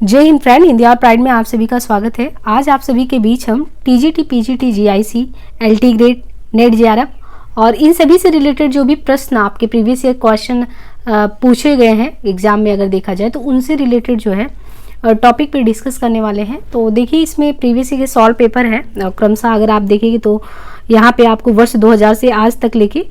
जय हिंद फ्रेंड, हिंदी और प्राइड में आप सभी का स्वागत है। आज आप सभी के बीच हम TGT, PGT, GIC, LT grade, net JRF और इन सभी से रिलेटेड जो भी प्रश्न आपके प्रीवियस ईयर क्वेश्चन पूछे गए हैं एग्जाम में अगर देखा जाए तो उनसे रिलेटेड जो है टॉपिक पे डिस्कस करने वाले हैं। तो देखिए इसमें प्रीवियस ईयर सॉल्व पेपर है क्रमशः अगर आप देखेंगे तो यहाँ पे आपको वर्ष 2000 से आज तक लेके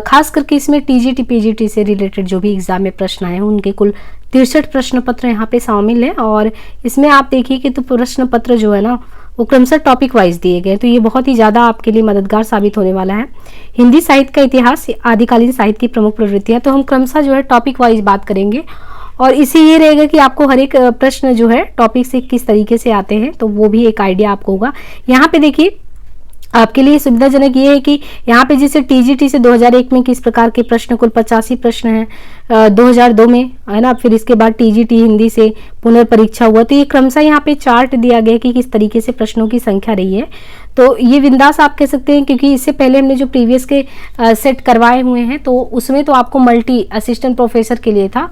खास करके इसमें टीजीटी, पीजीटी से रिलेटेड जो भी एग्जाम में प्रश्न आए हैं उनके कुल 63 प्रश्न पत्र यहाँ पे शामिल हैं। और इसमें आप देखिए कि तो प्रश्न पत्र जो है ना वो क्रमशः टॉपिक वाइज दिए गए, तो ये बहुत ही ज़्यादा आपके लिए मददगार साबित होने वाला है। हिंदी साहित्य का इतिहास, आदिकालीन साहित्य की प्रमुख प्रवृत्तियाँ, तो हम क्रमशः जो है टॉपिक वाइज बात करेंगे और इससे ये रहेगा कि आपको हर एक प्रश्न जो है टॉपिक से किस तरीके से आते हैं तो वो भी एक आइडिया आपको होगा। यहाँ पे देखिए आपके लिए सुविधाजनक ये है कि यहाँ पे जैसे टीजीटी से 2001 में किस प्रकार के प्रश्न, कुल 85 प्रश्न हैं 2002 में, है ना। फिर इसके बाद टीजीटी हिंदी से पुनर्परीक्षा हुआ, तो ये क्रमशः यहाँ पे चार्ट दिया गया कि किस तरीके से प्रश्नों की संख्या रही है। तो ये बिंदास आप कह सकते हैं क्योंकि इससे पहले हमने जो प्रीवियस के सेट करवाए हुए हैं तो उसमें तो आपको मल्टी असिस्टेंट प्रोफेसर के लिए था,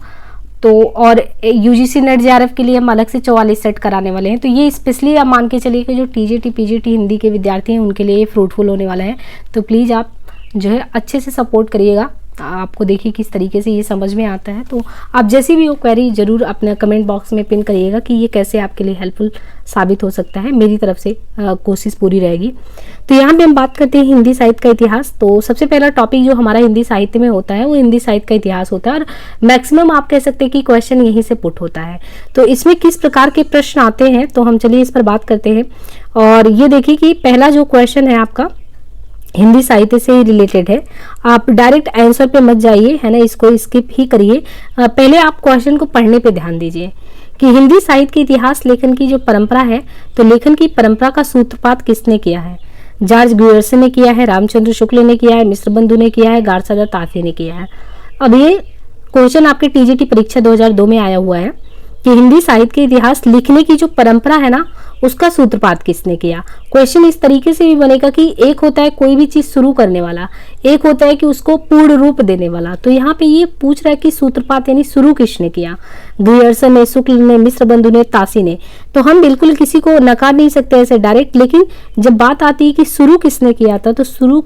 तो और यूजीसी नेट जेआरएफ के लिए हम अलग से 44 सेट कराने वाले हैं। तो ये स्पेशली आप मान के चलिए कि जो टीजीटी, पीजीटी हिंदी के विद्यार्थी हैं उनके लिए ये फ्रूटफुल होने वाला है। तो प्लीज़ आप जो है अच्छे से सपोर्ट करिएगा। आपको देखिए किस तरीके से ये समझ में आता है, तो आप जैसी भी हो क्वेरी जरूर अपने कमेंट बॉक्स में पिन करिएगा कि ये कैसे आपके लिए हेल्पफुल साबित हो सकता है। मेरी तरफ से कोशिश पूरी रहेगी। तो यहाँ पे हम बात करते हैं हिंदी साहित्य का इतिहास। तो सबसे पहला टॉपिक जो हमारा हिंदी साहित्य में होता है वो हिंदी साहित्य का इतिहास होता है और मैक्सिमम आप कह सकते हैं कि क्वेश्चन यहीं से पुट होता है। तो इसमें किस प्रकार के प्रश्न आते हैं तो हम चलिए इस पर बात करते हैं। और ये देखिए कि पहला जो क्वेश्चन है आपका हिंदी साहित्य से ही रिलेटेड है। आप डायरेक्ट आंसर पे मत जाइए, है ना, इसको स्किप ही करिए। पहले आप क्वेश्चन को पढ़ने पे ध्यान दीजिए कि हिंदी साहित्य के इतिहास लेखन की जो परंपरा है तो लेखन की परंपरा का सूत्रपात किसने किया है। जॉर्ज ग्रियर्सन ने किया है, रामचंद्र शुक्ल ने किया है, मिश्र बंधु ने किया है, गारसादा तासी ने किया है। अब ये क्वेश्चन आपके टीजीटी परीक्षा 2002 में आया हुआ है कि हिंदी साहित्य के इतिहास लिखने की जो परंपरा है ना उसका सूत्रपात किसने किया। क्वेश्चन इस तरीके से भी बनेगा कि एक होता है कोई भी चीज शुरू करने वाला, एक होता है कि उसको पूर्ण रूप देने वाला। तो यहाँ पे ये पूछ रहा है कि सूत्रपात यानी शुरू किसने किया। ग्रियर्सन ने, शुक्ल ने, मिश्र बंधु ने, तासी ने। तो हम बिल्कुल किसी को नकार नहीं सकते ऐसे डायरेक्ट, लेकिन जब बात आती है कि शुरू किसने किया था तो शुरू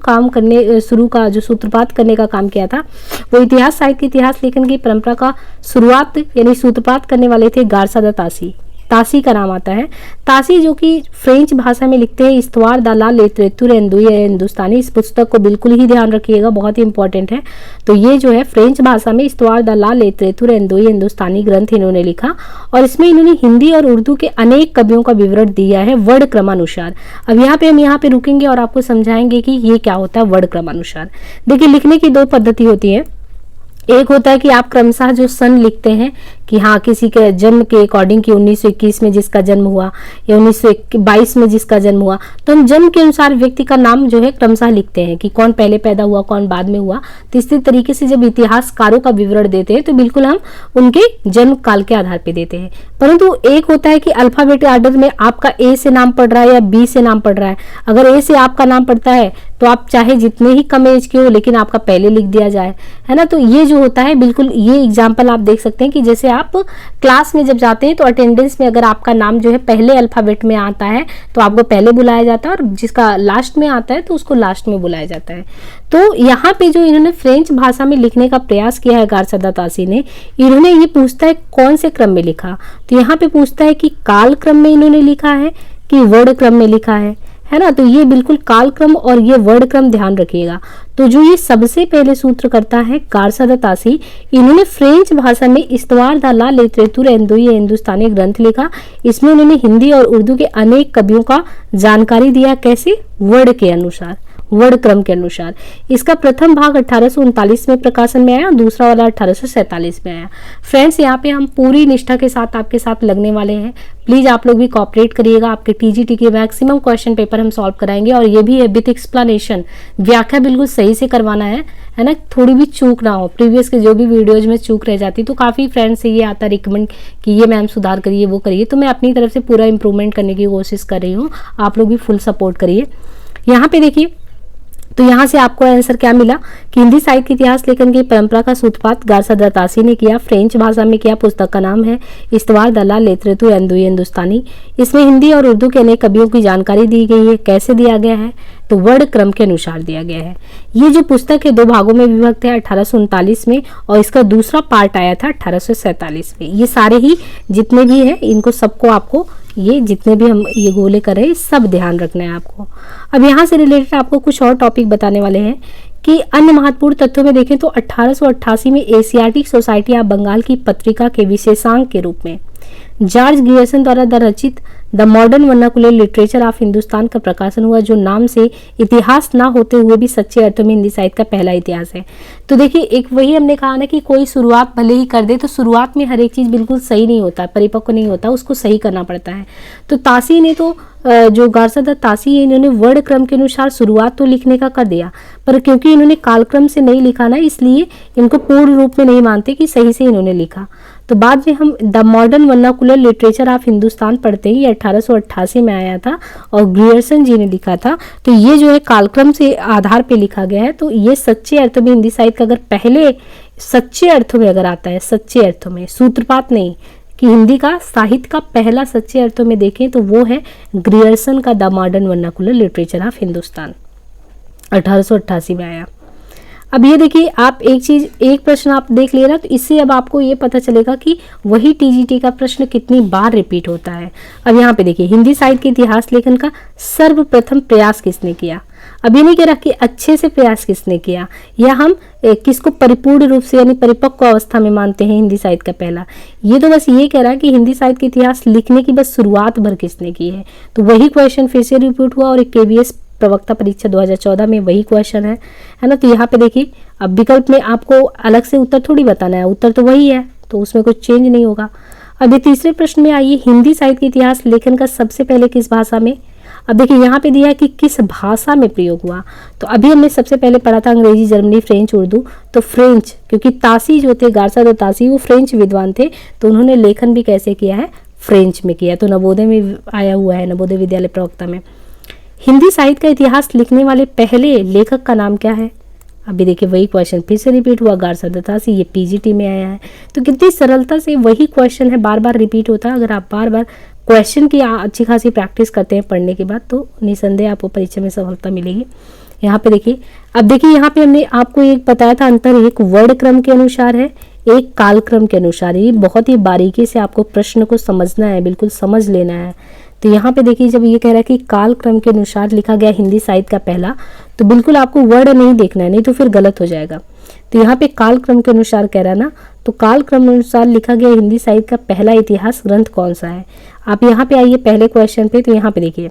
का जो सूत्रपात करने का काम किया था वो इतिहास साहित्य के इतिहास लेखन की परंपरा का शुरुआत यानी सूत्रपात करने वाले थे गारसादा तासी। तासी का नाम आता है। तासी जो कि फ्रेंच भाषा में लिखते हैं इस्तवार द ला लिटरेचर हिंदुस्तानी। इस पुस्तक को बिल्कुल ही ध्यान रखिएगा, बहुत ही इंपॉर्टेंट है। तो ये जो है फ्रेंच भाषा में इस्तवार द ला लिटरेचर हिंदुस्तानी ग्रंथ इन्होंने लिखा और इसमें इन्होंने हिंदी और उर्दू के अनेक कवियों का विवरण दिया है वर्ण क्रमानुसार। अब हम यहाँ पे रुकेंगे और आपको समझाएंगे कि ये क्या होता है वर्ण क्रमानुसार। देखिए लिखने की दो पद्धति होती है। एक होता है कि आप क्रमशः जो सन लिखते हैं कि हाँ किसी के जन्म के अकॉर्डिंग कि 1921 में जिसका जन्म हुआ या 1922 में जिसका जन्म हुआ, तो हम जन्म के अनुसार व्यक्ति का नाम जो है क्रमशः लिखते हैं कि कौन पहले पैदा हुआ कौन बाद में हुआ। तो इसी तरीके से जब इतिहासकारों का विवरण देते हैं तो बिल्कुल हम उनके जन्म काल के आधार पर देते हैं। परंतु एक होता है कि अल्फाबेटिक ऑर्डर में आपका ए से नाम पढ़ रहा है या बी से नाम पढ़ रहा है। अगर ए से आपका नाम पढ़ता है तो आप चाहे जितने ही कम एज के हो लेकिन आपका पहले लिख दिया जाए, है ना। तो ये जो होता है बिल्कुल ये एग्जाम्पल आप देख सकते हैं कि जैसे आप क्लास में जब जाते हैं तो अटेंडेंस में अगर आपका नाम जो है पहले अल्फाबेट में आता है तो आपको पहले बुलाया जाता है और जिसका लास्ट में आता है तो उसको लास्ट में बुलाया जाता है। तो यहाँ पे जो इन्होंने फ्रेंच भाषा में लिखने का प्रयास किया है गारसादा तासी ने, इन्होंने ये पूछता है कौन से क्रम में लिखा। तो यहाँ पे पूछता है कि काल क्रम में इन्होंने लिखा है कि वर्ण क्रम में लिखा है ना। तो ये बिल्कुल काल क्रम और ये वर्ण क्रम ध्यान रखिएगा। तो जो ये सबसे पहले सूत्र करता है गारसादा तासी, इन्होंने फ्रेंच भाषा में इस्तवार द ला लिटरेचर हिंदुस्तानी ग्रंथ लिखा। इसमें उन्होंने हिंदी और उर्दू के अनेक कवियों का जानकारी दिया, कैसे वर्ण के अनुसार, वर्ण क्रम के अनुसार। इसका प्रथम भाग 1839 में प्रकाशन में आया और दूसरा वाला 1847 में आया। फ्रेंड्स यहाँ पे हम पूरी निष्ठा के साथ आपके साथ लगने वाले हैं। प्लीज आप लोग भी कोऑपरेट करिएगा। आपके टीजीटी के मैक्सिमम क्वेश्चन पेपर हम सॉल्व कराएंगे और ये भी है विद एक्सप्लेनेशन, व्याख्या बिल्कुल सही से करवाना है ना, थोड़ी भी चूक ना हो। प्रीवियस के जो भी वीडियोज में चूक रह जाती तो काफी फ्रेंड्स से ये आता रिकमेंड कि ये मैम सुधार करिए वो करिए, तो मैं अपनी तरफ से पूरा इंप्रूवमेंट करने की कोशिश कर रही हूँ। आप लोग भी फुल सपोर्ट करिए। यहाँ पे देखिए तो यहाँ से आपको आंसर क्या मिला कि हिंदी साहित्य इतिहास लेखन की परंपरा का सूत्रपात गारसा दत्तासी ने किया, फ्रेंच भाषा में किया। पुस्तक का नाम है इस्तवार दल्ला लेतरेतु एंदुई हिंदुस्तानी। इसमें हिंदी और उर्दू के अनेक कवियों की जानकारी दी गई है। कैसे दिया गया है? तो वर्ण क्रम के अनुसार दिया गया है। ये जो पुस्तक है 2 भागों में विभक्त है, 1839 में, और इसका दूसरा पार्ट आया था 1847 में। ये सारे ही जितने भी है इनको सबको आपको ये जितने भी हम ये गोले कर रहे हैं सब ध्यान रखना है आपको। अब यहाँ से रिलेटेड आपको कुछ और टॉपिक बताने वाले हैं कि अन्य महत्वपूर्ण तथ्यों में देखें तो 1888 में एशियाटिक सोसाइटी ऑफ बंगाल की पत्रिका के विशेषांक के रूप में जॉर्ज ग्रियर्सन द्वारा रचित the modern vernacular literature of Hindustan का प्रकाशन हुआ, जो नाम से इतिहास ना होते हुए भी सच्चे अर्थों में हिंदी साहित्य का पहला इतिहास है। तो देखिए एक वही हमने कहा ना कि कोई शुरुआत भले ही कर दे तो शुरुआत में हर एक चीज बिल्कुल सही नहीं होता, परिपक्व नहीं होता, उसको सही करना पड़ता है। तो तासी ने तो जो गारसा दत्त तासी है इन्होंने वर्ण क्रम के अनुसार शुरुआत तो लिखने का कर दिया, पर क्योंकि इन्होंने कालक्रम से नहीं लिखा ना इसलिए इनको पूर्ण रूप में नहीं मानते कि सही से इन्होंने लिखा। तो बाद में हम the modern vernacular literature of Hindustan पढ़ते हैं, ये 1888 में आया था और ग्रियर्सन जी ने लिखा था। तो ये जो है कालक्रम से आधार पे लिखा गया है। तो ये सच्चे अर्थों में हिंदी साहित्य का अगर पहले सच्चे अर्थों में अगर आता है, सच्चे अर्थों में, सूत्रपात नहीं, कि हिंदी का साहित्य का पहला सच्चे अर्थों में देखें तो वो है ग्रियर्सन का the modern vernacular literature of Hindustan, 1888 में आया। अब ये देखिए आप एक प्रश्न आप देख ले ना, तो इससे अब आपको ये पता चलेगा कि वही टीजीटी का प्रश्न कितनी बार रिपीट होता है। अब यहाँ पे देखिए हिंदी साहित्य के इतिहास लेखन का सर्वप्रथम प्रयास किसने किया। अब ये नहीं कह रहा कि अच्छे से प्रयास किसने किया, या हम किसको परिपूर्ण रूप से यानी परिपक्व अवस्था में मानते हैं हिंदी साहित्य का पहला। ये तो बस ये कह रहा है कि हिंदी साहित्य के इतिहास लिखने की बस शुरुआत भर किसने की है। तो वही क्वेश्चन फिर से रिपीट हुआ और एक KVS प्रवक्ता परीक्षा 2014 में वही क्वेश्चन है ना। तो यहाँ पे देखिए अब विकल्प में आपको अलग से उत्तर थोड़ी बताना है, उत्तर तो वही है, तो उसमें कुछ चेंज नहीं होगा। अब ये तीसरे प्रश्न में आइए, हिंदी साहित्य के इतिहास लेखन का सबसे पहले किस भाषा में। अब देखिए यहाँ पे दिया है कि किस भाषा में प्रयोग हुआ। तो अभी हमने सबसे पहले पढ़ा था अंग्रेजी, जर्मनी, फ्रेंच, उर्दू। तो फ्रेंच, क्योंकि तासी जो थे गारसा दत्त तासी वो फ्रेंच विद्वान थे, तो उन्होंने लेखन भी कैसे किया है, फ्रेंच में किया। तो नवोदय में आया हुआ है, नवोदय विद्यालय प्रवक्ता में। हिंदी साहित्य का इतिहास लिखने वाले पहले लेखक का नाम क्या है। अभी देखिए वही क्वेश्चन फिर से रिपीट हुआ, गारसा दत्त तासी, ये PGT में आया है। तो कितनी सरलता से वही क्वेश्चन है, बार बार रिपीट होता है। अगर आप बार बार क्वेश्चन की अच्छी खासी प्रैक्टिस करते हैं पढ़ने के बाद तो निसंदेह आपको परीक्षा में सफलता मिलेगी। यहाँ पे देखिए, अब देखिए यहाँ पे हमने आपको एक बताया था अंतर, एक वर्ण क्रम के अनुसार है, एक कालक्रम के अनुसार। ये बहुत ही बारीकी से आपको प्रश्न को समझना है, बिल्कुल समझ लेना है। तो यहाँ पे देखिए जब ये कह रहा है कि काल क्रम के अनुसार लिखा गया हिंदी साहित्य का पहला, तो बिल्कुल आपको वर्ड नहीं देखना है, नहीं तो फिर गलत हो जाएगा। तो यहाँ पे काल क्रम के अनुसार कह रहा है ना, तो काल क्रम अनुसार लिखा गया हिंदी साहित्य का पहला इतिहास ग्रंथ कौन सा है। आप यहाँ पे आइए पहले क्वेश्चन पे। तो यहाँ पे देखिए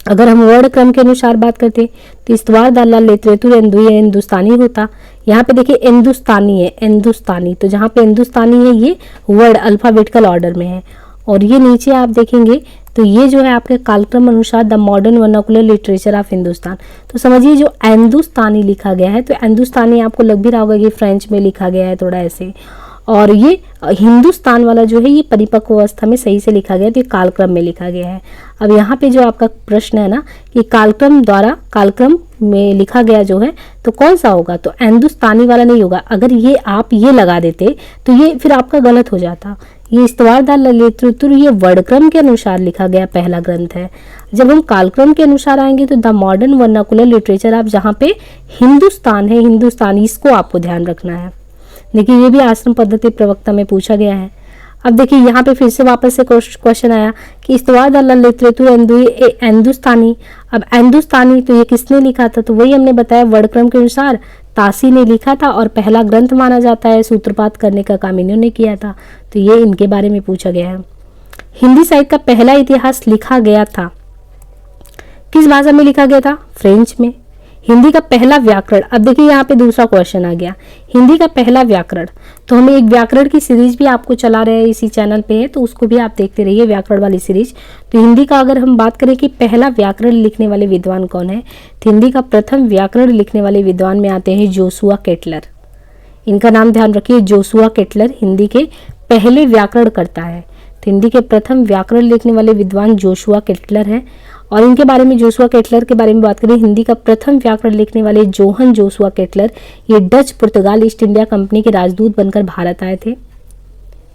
अगर हम वर्ण क्रम के अनुसार बात करते तो इस्तवार दल्ला लेतरेतु एंदुई हिंदुस्तानी होता। यहाँ पे देखिए हिंदुस्तानी है, हिंदुस्तानी, तो जहाँ पे हिंदुस्तानी है ये वर्ड अल्फाबेटिकल ऑर्डर में है। और ये नीचे आप देखेंगे तो ये जो है आपके कालक्रम अनुसार the modern vernacular literature of Hindustan. तो समझिए जो हिंदुस्तानी लिखा गया है, तो हिंदुस्तानी आपको लग भी रहा होगा कि फ्रेंच में लिखा गया है थोड़ा ऐसे, और ये हिंदुस्तान वाला जो है ये परिपक्व अवस्था में सही से लिखा गया, तो ये कालक्रम में लिखा गया है। अब यहाँ पे जो आपका प्रश्न है ना कि कालक्रम द्वारा कालक्रम में लिखा गया जो है तो कौन सा होगा, तो हिंदुस्तानी वाला नहीं होगा। अगर ये आप ये लगा देते तो ये फिर आपका गलत हो जाता। ये इस्तवार दल्ला लेतरेतु ये वर्णक्रम के अनुसार लिखा गया पहला ग्रंथ है। जब हम कालक्रम के अनुसार आएंगे तो द मॉडर्न वर्नाकुलर लिटरेचर, आप जहाँ पे हिंदुस्तान है हिंदुस्तानी, इसको आपको ध्यान रखना है। देखिए ये भी आश्रम पद्धति प्रवक्ता में पूछा गया है। अब देखिए यहाँ पे फिर से वापस से क्वेश्चन आया कि इस्तवार दल्ला लेतरेतु हिंदुस्तानी। अब हिंदुस्तानी तो ये किसने लिखा था, तो वही हमने बताया वर्णक्रम के अनुसार तासी ने लिखा था और पहला ग्रंथ माना जाता है, सूत्रपात करने का काम इन्होंने किया था। तो ये इनके बारे में पूछा गया है। हिंदी साहित्य का पहला इतिहास लिखा गया था, किस भाषा में लिखा गया था, फ्रेंच में। हिंदी का पहला व्याकरण, अब देखिए यहाँ पे दूसरा क्वेश्चन आ गया, हिंदी का पहला व्याकरण। तो हमें एक व्याकरण की सीरीज भी आपको चला रहे हैं इसी चैनल पे है, तो उसको भी आप देखते रहिए, व्याकरण वाली सीरीज। तो हिंदी का अगर हम बात करें कि पहला व्याकरण लिखने वाले विद्वान कौन है, तो हिंदी का प्रथम व्याकरण लिखने वाले विद्वान में आते हैं जोसुआ केटलर। इनका नाम ध्यान रखिए, जोसुआ केटलर हिंदी के पहले व्याकरण करता है। तो हिंदी के प्रथम व्याकरण लिखने वाले विद्वान जोशुआ केटलर हैं। और इनके बारे में, जोशुआ केटलर के बारे में बात करें, हिंदी का प्रथम व्याकरण लिखने वाले जोहन जोशुआ केटलर ये डच, पुर्तगाल, ईस्ट इंडिया कंपनी के राजदूत बनकर भारत आए थे।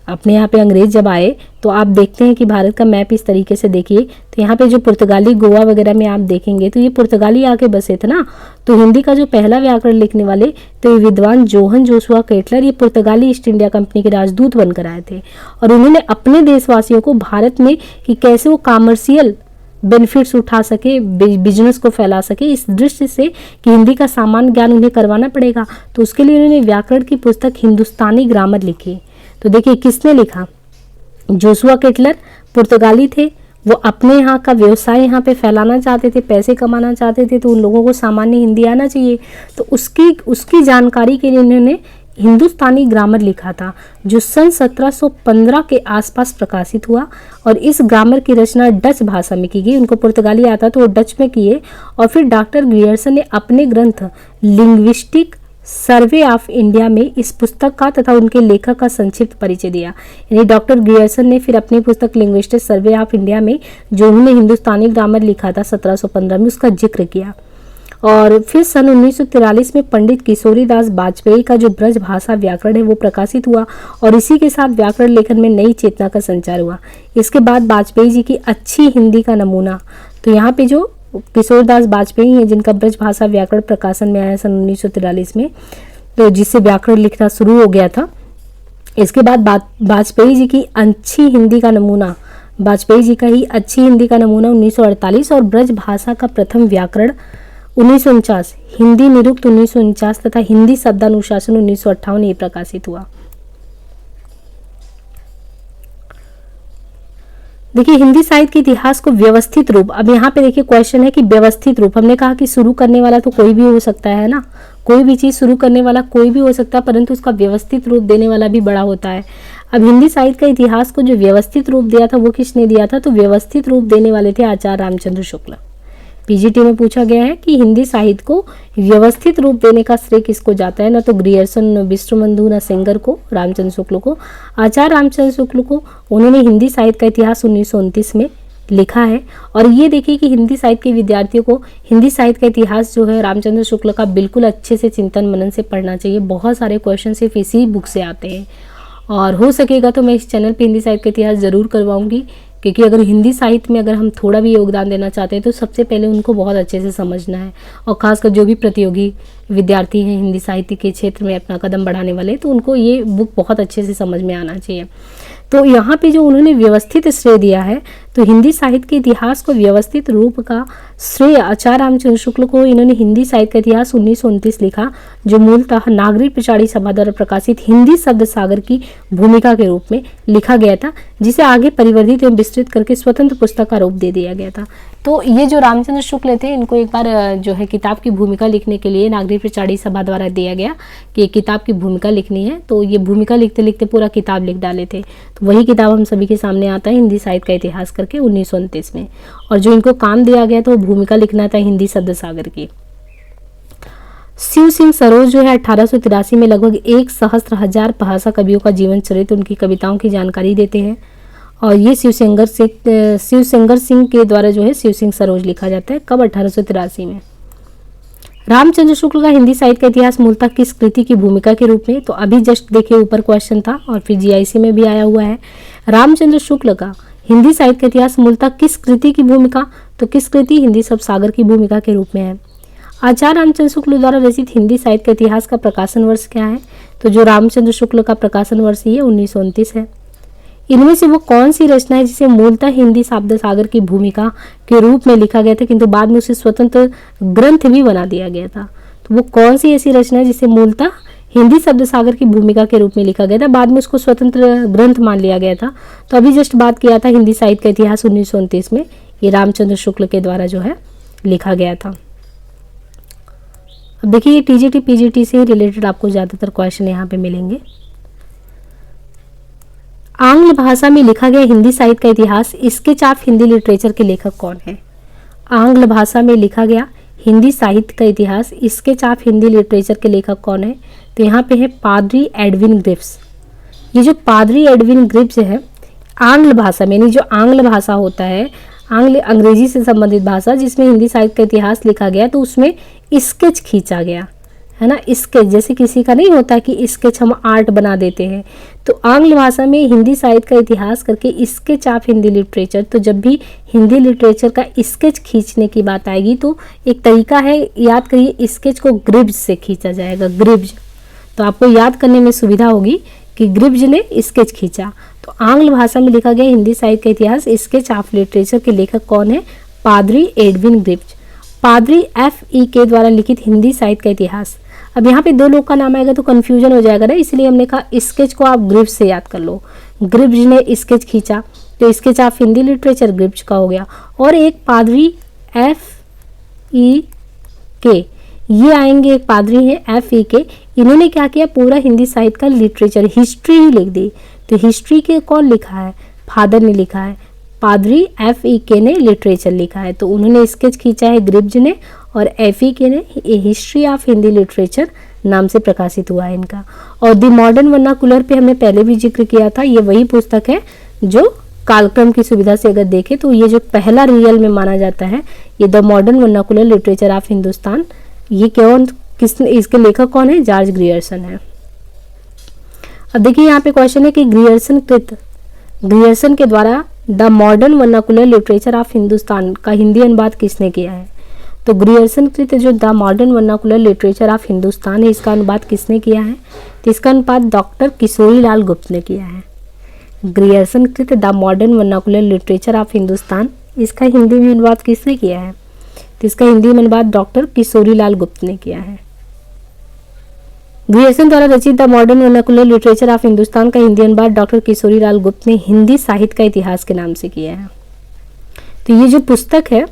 अपने यहाँ पे अंग्रेज जब आए तो आप देखते हैं कि भारत का मैप इस तरीके से देखिए, तो यहाँ पे जो पुर्तगाली गोवा वगैरह में आप देखेंगे तो ये पुर्तगाली आके बसे थे ना। तो हिंदी का जो पहला व्याकरण लिखने वाले तो ये विद्वान जोहन जोशुआ केटलर ये पुर्तगाली ईस्ट इंडिया कंपनी के राजदूत बनकर आए थे। और उन्होंने अपने देशवासियों को भारत में कि कैसे वो कॉमर्शियल बेनिफिट्स उठा सके, बिजनेस को फैला सके, इस दृष्टि से कि हिंदी का सामान्य ज्ञान उन्हें करवाना पड़ेगा, तो उसके लिए उन्होंने व्याकरण की पुस्तक हिंदुस्तानी ग्रामर लिखी। तो देखिए किसने लिखा, जोशुआ केटलर पुर्तगाली थे, वो अपने यहाँ का व्यवसाय यहाँ पे फैलाना चाहते थे, पैसे कमाना चाहते थे, तो उन लोगों को सामान्य हिंदी आना चाहिए। तो उसकी जानकारी के लिए उन्होंने हिंदुस्तानी ग्रामर लिखा था, जो सन 1715 के आसपास प्रकाशित हुआ। और इस ग्रामर की रचना डच भाषा में की गई, उनको पुर्तगाली आता तो वो डच में किए। और फिर डॉक्टर ग्रियर्सन ने अपने ग्रंथ लिंग्विस्टिक सर्वे ऑफ इंडिया में इस पुस्तक का तथा उनके लेखक का संक्षिप्त परिचय दिया। यानी डॉक्टर ग्रियर्सन ने फिर अपनी पुस्तक लिंग्विस्टिक सर्वे ऑफ इंडिया में जो उन्होंने हिंदुस्तानी ग्रामर लिखा था 1715 में, उसका जिक्र किया। और फिर सन 1943 में पंडित किशोरी दास वाजपेयी का जो ब्रज भाषा व्याकरण है वो प्रकाशित हुआ, और इसी के साथ व्याकरण लेखन में नई चेतना का संचार हुआ। इसके बाद वाजपेयी जी की अच्छी हिंदी का नमूना, तो यहाँ पे जो किशोरदास वाजपेयी हैं जिनका ब्रज भाषा व्याकरण प्रकाशन में आया सन 1943 में, तो जिससे व्याकरण लिखना शुरू हो गया था। इसके बाद वाजपेयी जी की अच्छी हिंदी का नमूना, वाजपेयी जी का ही अच्छी हिंदी का नमूना 1948, और ब्रज भाषा का प्रथम व्याकरण 1949, हिंदी निरुक्त 1949 तथा हिंदी शब्दानुशासन 1958 ये प्रकाशित हुआ। देखिए हिंदी साहित्य के इतिहास को व्यवस्थित रूप, अब यहाँ पे देखिए क्वेश्चन है कि व्यवस्थित रूप, हमने कहा कि शुरू करने वाला तो कोई भी हो सकता है ना, कोई भी चीज़ शुरू करने वाला कोई भी हो सकता है, परंतु उसका व्यवस्थित रूप देने वाला भी बड़ा होता है। अब हिंदी साहित्य का इतिहास को जो व्यवस्थित रूप दिया था वो किसने दिया था, तो व्यवस्थित रूप देने वाले थे आचार्य रामचंद्र शुक्ल। पीजीटी में पूछा गया है कि हिंदी साहित्य को व्यवस्थित रूप देने का श्रेय किसको जाता है, ना तो ग्रियर्सन, न विश्वबंधु, न सेंगर को, रामचंद्र शुक्ल को। आचार्य रामचंद्र शुक्ल को, उन्होंने हिंदी साहित्य का इतिहास 1929 में लिखा है। और ये देखिए कि हिंदी साहित्य के विद्यार्थियों को हिंदी साहित्य का इतिहास जो है रामचंद्र शुक्ल का बिल्कुल अच्छे से चिंतन मनन से पढ़ना चाहिए। बहुत सारे क्वेश्चन सिर्फ इसी बुक से आते हैं, और हो सकेगा तो मैं इस चैनल पे हिंदी साहित्य का इतिहास ज़रूर करवाऊंगी, क्योंकि अगर हिंदी साहित्य में अगर हम थोड़ा भी योगदान देना चाहते हैं तो सबसे पहले उनको बहुत अच्छे से समझना है। और खासकर जो भी प्रतियोगी विद्यार्थी हैं हिंदी साहित्य के क्षेत्र में अपना कदम बढ़ाने वाले, तो उनको ये बुक बहुत अच्छे से समझ में आना चाहिए। तो यहाँ पे जो उन्होंने व्यवस्थित श्रेय दिया है, तो हिंदी साहित्य के इतिहास को व्यवस्थित रूप का श्रेय आचार्य रामचंद्र शुक्ल को। इन्होंने हिंदी साहित्य का इतिहास 1929 लिखा, जो मूलतः नागरिक प्रचारी सभा द्वारा प्रकाशित हिंदी शब्द सागर की भूमिका के रूप में लिखा गया था, जिसे आगे परिवर्धित एवं विस्तृत करके स्वतंत्र पुस्तक का रूप दे दिया गया था। तो ये जो रामचंद्र शुक्ल थे, इनको एक बार जो है किताब की भूमिका लिखने के लिए नागरिक प्रचारी सभा द्वारा दिया गया कि किताब की भूमिका लिखनी है, तो ये भूमिका लिखते लिखते पूरा किताब लिख डाले थे। तो वही किताब हम सभी के सामने आता है हिंदी साहित्य का इतिहास करके 1929 में। और जो इनको काम दिया गया तो भूमिका लिखना था हिंदी शब्द सागर की। शिव सिंह सरोज जो है 1883 में लगभग 1,000 भाषा कवियों का जीवन चरित्र, उनकी कविताओं की जानकारी देते हैं। और ये शिवशंकर सिंह के द्वारा जो है शिव सिंह सरोज लिखा जाता है। कब? 1883 में। रामचंद्र शुक्ल का हिंदी साहित्य का इतिहास मूलतः किस कृति की भूमिका के रूप में, तो अभी जस्ट देखिए ऊपर क्वेश्चन था और फिर जीआईसी में भी आया हुआ है। रामचंद्र शुक्ल का हिंदी साहित्य का इतिहास मूलतः किस कृति की भूमिका, तो किस कृति? हिंदी शब्द सागर की भूमिका के रूप में है। आचार्य रामचंद्र शुक्ल द्वारा रचित हिंदी साहित्य का इतिहास का प्रकाशन वर्ष क्या है, तो जो रामचंद्र शुक्ल का प्रकाशन वर्ष ये 1929 है। इनमें से वो कौन सी रचना है जिसे मूलतः हिंदी शब्द सागर की भूमिका के रूप में लिखा गया था, किंतु बाद में उसे स्वतंत्र ग्रंथ भी बना दिया गया था? तो वो कौन सी ऐसी रचना है जिसे मूलतः हिंदी शब्द सागर की भूमिका के रूप में लिखा गया था, बाद में उसको स्वतंत्र ग्रंथ मान लिया गया था? तो अभी जस्ट बात किया था हिंदी साहित्य का इतिहास 1929 में, ये रामचंद्र शुक्ल के द्वारा जो है लिखा गया था। अब देखिए टीजीटी पीजीटी से रिलेटेड आपको ज़्यादातर क्वेश्चन यहाँ पे मिलेंगे। आंग्ल भाषा में लिखा गया हिंदी साहित्य का इतिहास, स्केच ऑफ हिंदी लिटरेचर के लेखक कौन है? आंग्ल भाषा में लिखा गया हिंदी साहित्य का इतिहास, स्केच ऑफ हिंदी लिटरेचर के लेखक कौन है? तो यहाँ पे है पादरी एडविन ग्रिप्स। ये जो पादरी एडविन ग्रिप्स है, आंग्ल भाषा में, यानी जो आंग्ल भाषा होता है, अंग्रेजी से संबंधित भाषा जिसमें हिंदी साहित्य का इतिहास लिखा गया, तो उसमें स्केच खींचा गया है ना। स्केच जैसे किसी का नहीं होता कि स्केच हम आर्ट बना देते हैं, तो आंग्ल भाषा में हिंदी साहित्य का इतिहास करके स्केच ऑफ हिंदी लिटरेचर। तो जब भी हिंदी लिटरेचर का स्केच खींचने की बात आएगी तो एक तरीका है, याद करिए, स्केच को ग्रिब्ज से खींचा जाएगा, ग्रिब्ज। तो आपको याद करने में सुविधा होगी कि ग्रिब्ज ने स्केच खींचा। तो आंग्ल भाषा में लिखा गया हिंदी साहित्य का इतिहास स्केच ऑफ लिटरेचर के लेखक कौन है? पादरी एडविन ग्रिब्ज। पादरी F.E.K. द्वारा लिखित हिंदी साहित्य का इतिहास। अब यहाँ पे दो लोग का नाम आएगा तो कन्फ्यूजन हो जाएगा ना, इसलिए हमने कहा स्केच को आप ग्रिब्ज से याद कर लो। ग्रिब्ज ने स्केच खींचा तो स्केच ऑफ हिंदी लिटरेचर ग्रिब्ज का हो गया। और एक पादरी F.E.K. ये आएंगे, एक पादरी है F.E.K. इन्होंने क्या किया, पूरा हिंदी साहित्य का लिटरेचर हिस्ट्री ही लिख दी। तो हिस्ट्री के कौन लिखा है? फादर ने लिखा है। पादरी F.E.K. ने लिटरेचर लिखा है, तो उन्होंने स्केच खींचा है ग्रिब्ज ने, और F.E.K. ने हिस्ट्री ऑफ हिंदी लिटरेचर नाम से प्रकाशित हुआ है इनका। और द मॉडर्न वर्नाकुलर पे हमने पहले भी जिक्र किया था, ये वही पुस्तक है जो कालक्रम की सुविधा से अगर देखें तो ये जो पहला रियल में माना जाता है, ये the modern vernacular literature of Hindustan, ये कौन, किसने, इसके लेखक कौन है? जॉर्ज ग्रियर्सन है। अब देखिए यहाँ पे क्वेश्चन है कि ग्रियर्सन के द्वारा the modern vernacular literature of Hindustan का हिंदी अनुवाद किसने किया है? तो ग्रियर्सन कृत जो the modern vernacular literature of Hindustan है, इसका अनुवाद किसने किया है? तो इसका अनुवाद डॉक्टर किशोरी लाल गुप्त ने किया है। ग्रियर्सन कृत the modern vernacular literature of Hindustan, इसका हिंदी में अनुवाद किसने किया है? तो इसका हिंदी में अनुवाद डॉक्टर किशोरी लाल गुप्त ने किया है। ग्रियर्सन द्वारा रचित the modern vernacular literature of Hindustan का हिंदी अनुवाद डॉक्टर किशोरी लाल गुप्त ने हिंदी साहित्य का इतिहास के नाम से किया है। तो ये जो पुस्तक है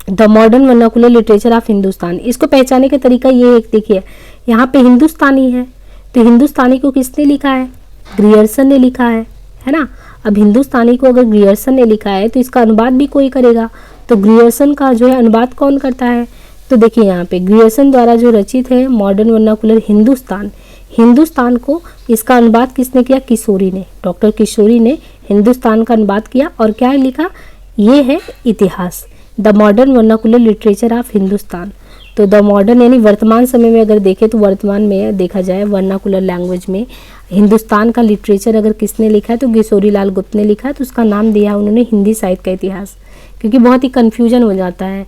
the modern vernacular literature of Hindustan, इसको पहचानने का तरीका ये एक देखिए, यहाँ पे हिंदुस्तानी है, तो हिंदुस्तानी को किसने लिखा है? ग्रियर्सन ने लिखा है ना। अब हिंदुस्तानी को अगर ग्रियर्सन ने लिखा है तो इसका अनुवाद भी कोई करेगा, तो ग्रियर्सन का जो है अनुवाद कौन करता है? तो देखिए यहाँ पे ग्रियर्सन द्वारा जो रचित है मॉडर्न वर्नाकुलर हिंदुस्तान को, इसका अनुवाद किसने किया? किशोरी ने, डॉक्टर किशोरी ने हिंदुस्तान का अनुवाद किया। और क्या लिखा? ये है इतिहास, the modern vernacular literature of Hindustan. तो द मॉडर्न यानी वर्तमान समय में अगर देखें तो वर्तमान में देखा जाए वर्नाकुलर लैंग्वेज में हिंदुस्तान का लिटरेचर अगर किसने लिखा है तो किशोरी लाल गुप्त ने लिखा है। तो उसका नाम दिया उन्होंने हिंदी साहित्य का इतिहास, क्योंकि बहुत ही कन्फ्यूजन हो जाता है,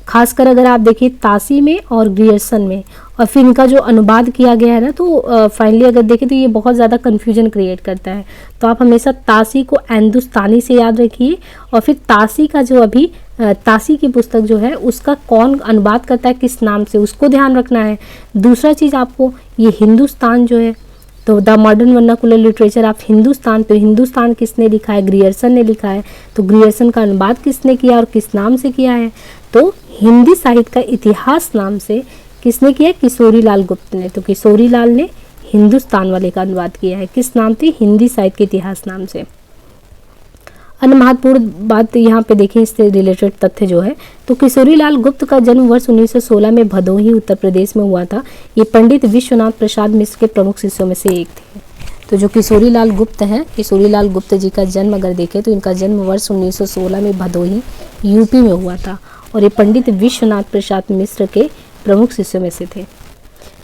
खासकर अगर आप देखिए तासी में और ग्रियर्सन में, और फिर इनका जो अनुवाद किया गया है ना, तो फाइनली अगर देखें तो ये बहुत ज़्यादा कन्फ्यूजन क्रिएट करता है। तो आप हमेशा तासी को हिंदुस्तानी से याद रखिए, और फिर तासी का जो अभी तासी की पुस्तक जो है उसका कौन अनुवाद करता है, किस नाम से, उसको ध्यान रखना है। दूसरा चीज़ आपको ये हिंदुस्तान जो है, तो the modern vernacular literature of Hindustan, तो हिंदुस्तान किसने लिखा है? ग्रियर्सन ने लिखा है। तो ग्रियर्सन का अनुवाद किसने किया और किस नाम से किया है? तो हिंदी साहित्य का इतिहास नाम से किसने किया? किशोरी लाल गुप्त ने। तो किशोरी लाल ने हिंदुस्तान वाले का अनुवाद किया है, किस नाम से? हिंदी साहित्य के इतिहास नाम से। अन्य महत्वपूर्ण बात यहाँ पे देखें, इससे रिलेटेड तथ्य जो है, तो किशोरी लाल गुप्त का जन्म वर्ष 1916 में भदोही उत्तर प्रदेश में हुआ था। ये पंडित विश्वनाथ प्रसाद मिश्र के प्रमुख शिष्यों में से एक थे। तो जो किशोरी लाल गुप्त हैं, किशोरी लाल गुप्त जी का जन्म अगर देखें तो इनका जन्म वर्ष 1916 में भदोही यूपी में हुआ था, और ये पंडित विश्वनाथ प्रसाद मिश्र के प्रमुख शिष्यों में से थे।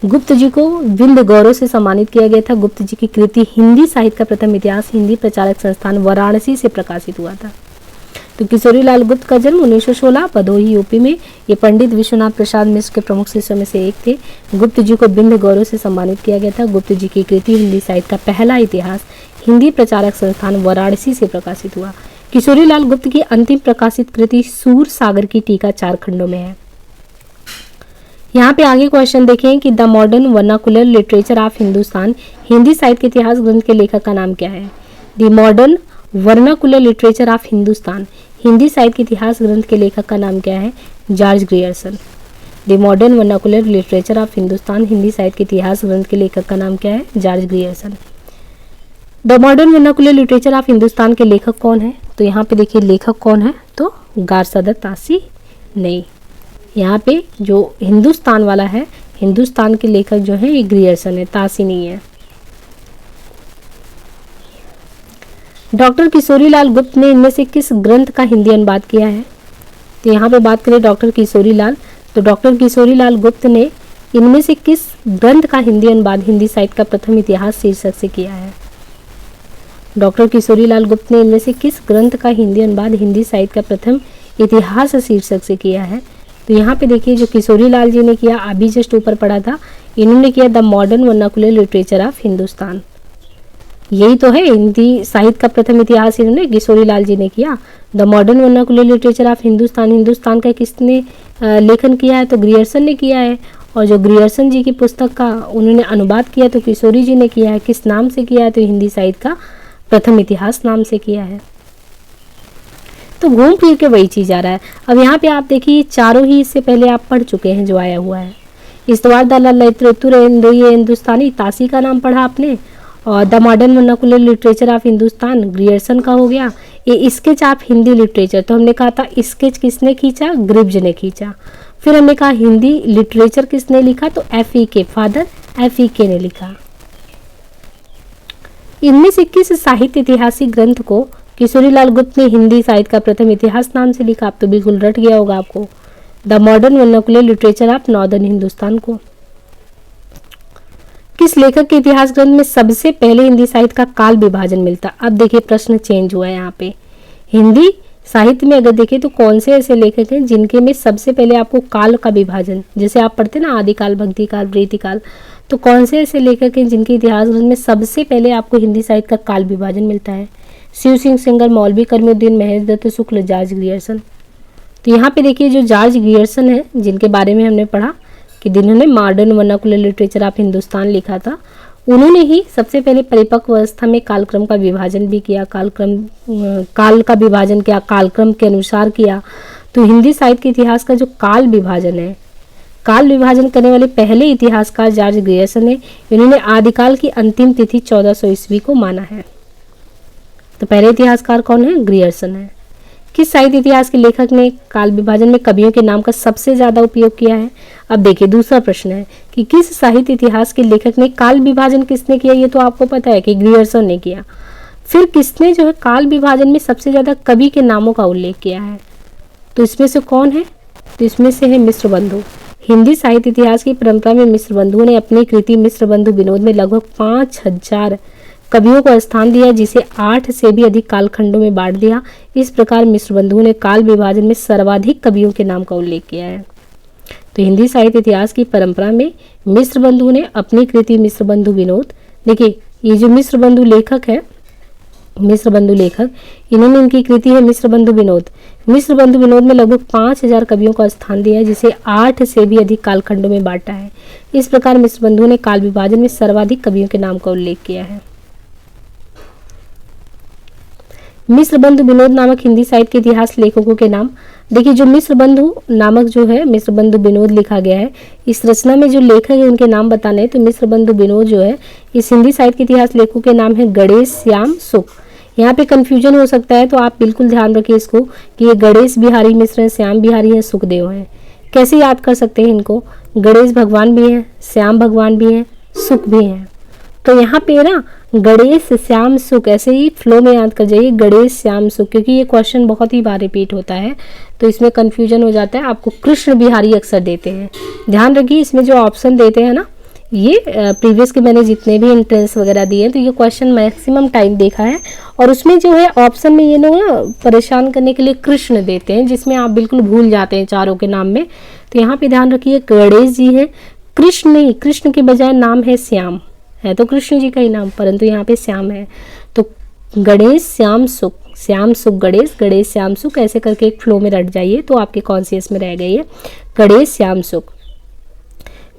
गुप्त जी को विंध्य गौरव से सम्मानित किया गया था। गुप्त जी की कृति हिंदी साहित्य का प्रथम इतिहास हिंदी प्रचारक संस्थान वाराणसी से प्रकाशित हुआ था। तो किशोरी लाल गुप्त का जन्म 1916 भदोही यूपी में, ये पंडित विश्वनाथ प्रसाद मिश्र के प्रमुख शिष्यों में से एक थे। गुप्त जी को विंध्य गौरव से सम्मानित किया गया था। गुप्त जी की कृति हिंदी साहित्य का पहला इतिहास हिंदी प्रचारक संस्थान वाराणसी से प्रकाशित हुआ। किशोरी लाल गुप्त की अंतिम प्रकाशित कृति सूर सागर की टीका 4 खंडों में है। यहाँ पे आगे क्वेश्चन देखें कि the modern vernacular literature of Hindustan Hindi साहित्य के इतिहास ग्रंथ के लेखक का नाम क्या है? The modern vernacular literature of Hindustan Hindi साहित्य के इतिहास ग्रंथ के लेखक का नाम क्या है? George Grierson. The modern vernacular literature of Hindustan Hindi साहित्य के इतिहास ग्रंथ के लेखक का नाम क्या है? George Grierson. The modern vernacular literature of Hindustan के लेखक कौन है? तो यहाँ पे देखिए लेखक कौन है, तो गारसदर तासी नहीं, यहाँ पे जो हिंदुस्तान वाला है, हिंदुस्तान के लेखक जो है ये ग्रियर्सन है, तासी नहीं है। डॉक्टर किशोरीलाल गुप्त ने इनमें से किस ग्रंथ का हिंदी अनुवाद किया है? तो यहाँ पे बात करें डॉक्टर किशोरीलाल, तो डॉक्टर किशोरीलाल गुप्त ने इनमें से किस ग्रंथ का हिंदी अनुवाद हिंदी साहित्य का प्रथम इतिहास शीर्षक से किया है? डॉक्टर किशोरीलाल गुप्त ने इनमें से किस ग्रंथ का हिंदी अनुवाद हिंदी साहित्य का प्रथम इतिहास शीर्षक से किया है? तो यहाँ पे देखिए जो किशोरीलाल जी ने किया, अभी जस्ट ऊपर पढ़ा था, इन्होंने किया the modern vernacular literature of Hindustan. यही तो है हिंदी साहित्य का प्रथम इतिहास, इन्होंने किशोरीलाल जी ने किया। The modern vernacular literature of Hindustan, Hindustan का किसने लेखन किया है? तो ग्रियर्सन ने किया है। और जो ग्रियर्सन जी की पुस्तक का उन्होंने अनुवाद किया तो किशोरी जी ने किया है। किस नाम से किया है? तो हिंदी साहित्य का प्रथम इतिहास नाम से किया है। तो घूम फिर के वही चीज आ रहा है। अब यहाँ पे आप देखिए चारों ही इससे पहले आप पढ़ चुके हैं जो आया हुआ है। इस्तवार दलाल हिंदुस्तानी, तासी का नाम पढ़ा आपने, और the modern vernacular literature of Hindustan Grierson का हो गया। ये स्केच ऑफ हिंदी लिटरेचर, तो हमने कहा था स्केच किसने खींचा? ग्रिब्ज ने खींचा। फिर हमने कहा हिंदी लिटरेचर किसने लिखा? तो FEK, फादर FEK ने लिखा। इनमें से किस साहित्य ऐतिहासिक ग्रंथ को किशोरीलाल गुप्त ने हिंदी साहित्य का प्रथम इतिहास नाम से लिखा? आप तो बिल्कुल रट गया होगा आपको, the modern vernacular literature of northern Hindustan को। किस लेखक के इतिहास ग्रंथ में सबसे पहले हिंदी साहित्य का काल विभाजन मिलता? अब देखिए प्रश्न चेंज हुआ है यहाँ पे। हिंदी साहित्य में अगर देखें तो कौन से ऐसे लेखक हैं जिनके में सबसे पहले आपको काल का विभाजन, जैसे आप पढ़ते ना आदिकाल, भक्तिकाल, वृत्तिकाल, तो कौन से ऐसे लेखक हैं जिनके इतिहास ग्रंथ में सबसे पहले आपको हिंदी साहित्य का काल विभाजन मिलता है? शिव सिंह सेंगर, मौलवी कर्मुद्दीन, महेश दत्त शुक्ल, जॉर्ज ग्रियर्सन। तो यहाँ पे देखिए जो जॉर्ज ग्रियर्सन है जिनके बारे में हमने पढ़ा कि जिन्होंने modern vernacular literature of Hindustan लिखा था, उन्होंने ही सबसे पहले परिपक्व अवस्था में कालक्रम का विभाजन भी किया, काल का विभाजन किया, कालक्रम के अनुसार किया। तो हिंदी साहित्य के इतिहास का जो काल विभाजन है, काल विभाजन करने वाले पहले इतिहासकार जॉर्ज ग्रियर्सन है। इन्होंने आदिकाल की अंतिम तिथि 1400 ईस्वी को माना है। तो पहले इतिहासकार कौन है? ग्रियर्सन है। किस साहित्य इतिहास के लेखक ने काल विभाजन में कवियों के नाम का सबसे ज्यादा उपयोग किया है? अब देखिए दूसरा प्रश्न है कि किस साहित्य इतिहास के लेखक ने काल विभाजन किसने किया? ये तो आपको पता है कि ग्रियर्सन ने किया। फिर किसने जो है काल विभाजन में सबसे ज्यादा कवि के नामों का उल्लेख किया है? तो इसमें से कौन है? तो इसमें से है मिश्र बंधु। हिंदी साहित्य इतिहास की परंपरा में मिश्र बंधु ने अपनी कृति मिश्र बंधु विनोद में लगभग 5000 कवियों को स्थान दिया, जिसे 8 से भी अधिक कालखंडों में बांट दिया। इस प्रकार मिश्र बंधु ने काल विभाजन में सर्वाधिक कवियों के नाम का उल्लेख किया है। तो हिंदी साहित्य इतिहास की परंपरा में मिश्र बंधु ने अपनी कृति मिश्र बंधु विनोद, देखिए ये जो मिश्र बंधु लेखक है, मिश्र बंधु लेखक, इन्होंने इनकी कृति है मिश्र बंधु विनोद। मिश्र बंधु विनोद में लगभग 5000 कवियों का स्थान दिया है, जिसे 8 से भी अधिक कालखंडों में बांटा है। इस प्रकार मिश्र बंधु ने काल विभाजन में सर्वाधिक कवियों के नाम का उल्लेख किया है। मिश्र बंधु विनोद नामक हिंदी साहित्य के इतिहास लेखकों के नाम, देखिए जो मिश्र बंधु नामक जो है मिश्र बंधु विनोद लिखा गया है, इस रचना में जो लेखक है उनके नाम बताने हैं। तो मिश्र बंधु विनोद जो है इस हिंदी साहित्य के इतिहास लेखकों के नाम है गणेश, श्याम, सुख। यहाँ पे कंफ्यूजन हो सकता है, तो आप बिल्कुल ध्यान रखिए इसको कि ये गणेश बिहारी मिश्र हैं, श्याम बिहारी हैं, सुखदेव हैं। कैसे याद कर सकते हैं इनको? गणेश भगवान भी हैं, श्याम भगवान भी हैं, सुख भी हैं। तो यहाँ पे ना गणेश, श्याम, सुख ऐसे ही फ्लो में याद कर जाइए, गणेश, श्याम, सुख, क्योंकि ये क्वेश्चन बहुत ही बार रिपीट होता है तो इसमें कंफ्यूजन हो जाता है। आपको कृष्ण बिहारी अक्सर देते हैं, ध्यान रखिए। इसमें जो ऑप्शन देते हैं ना, ये प्रीवियस के मैंने जितने भी एंट्रेंस वगैरह दिए हैं तो ये क्वेश्चन मैक्सिमम टाइम देखा है, और उसमें जो है ऑप्शन में ये लोग ना परेशान करने के लिए कृष्ण देते हैं, जिसमें आप बिल्कुल भूल जाते हैं चारों के नाम में। तो यहाँ पे ध्यान रखिए गणेश जी है, कृष्ण नहीं, कृष्ण के बजाय नाम है श्याम, है तो कृष्ण जी का ही नाम, परंतु यहाँ पे श्याम है। तो गणेश, श्याम, सुख, श्याम, सुख, गणेश, गणेश, श्याम, सुख, ऐसे करके एक फ्लो में रट जाइए तो आपके कॉन्शियस में रह गई है गणेश, श्याम, सुख।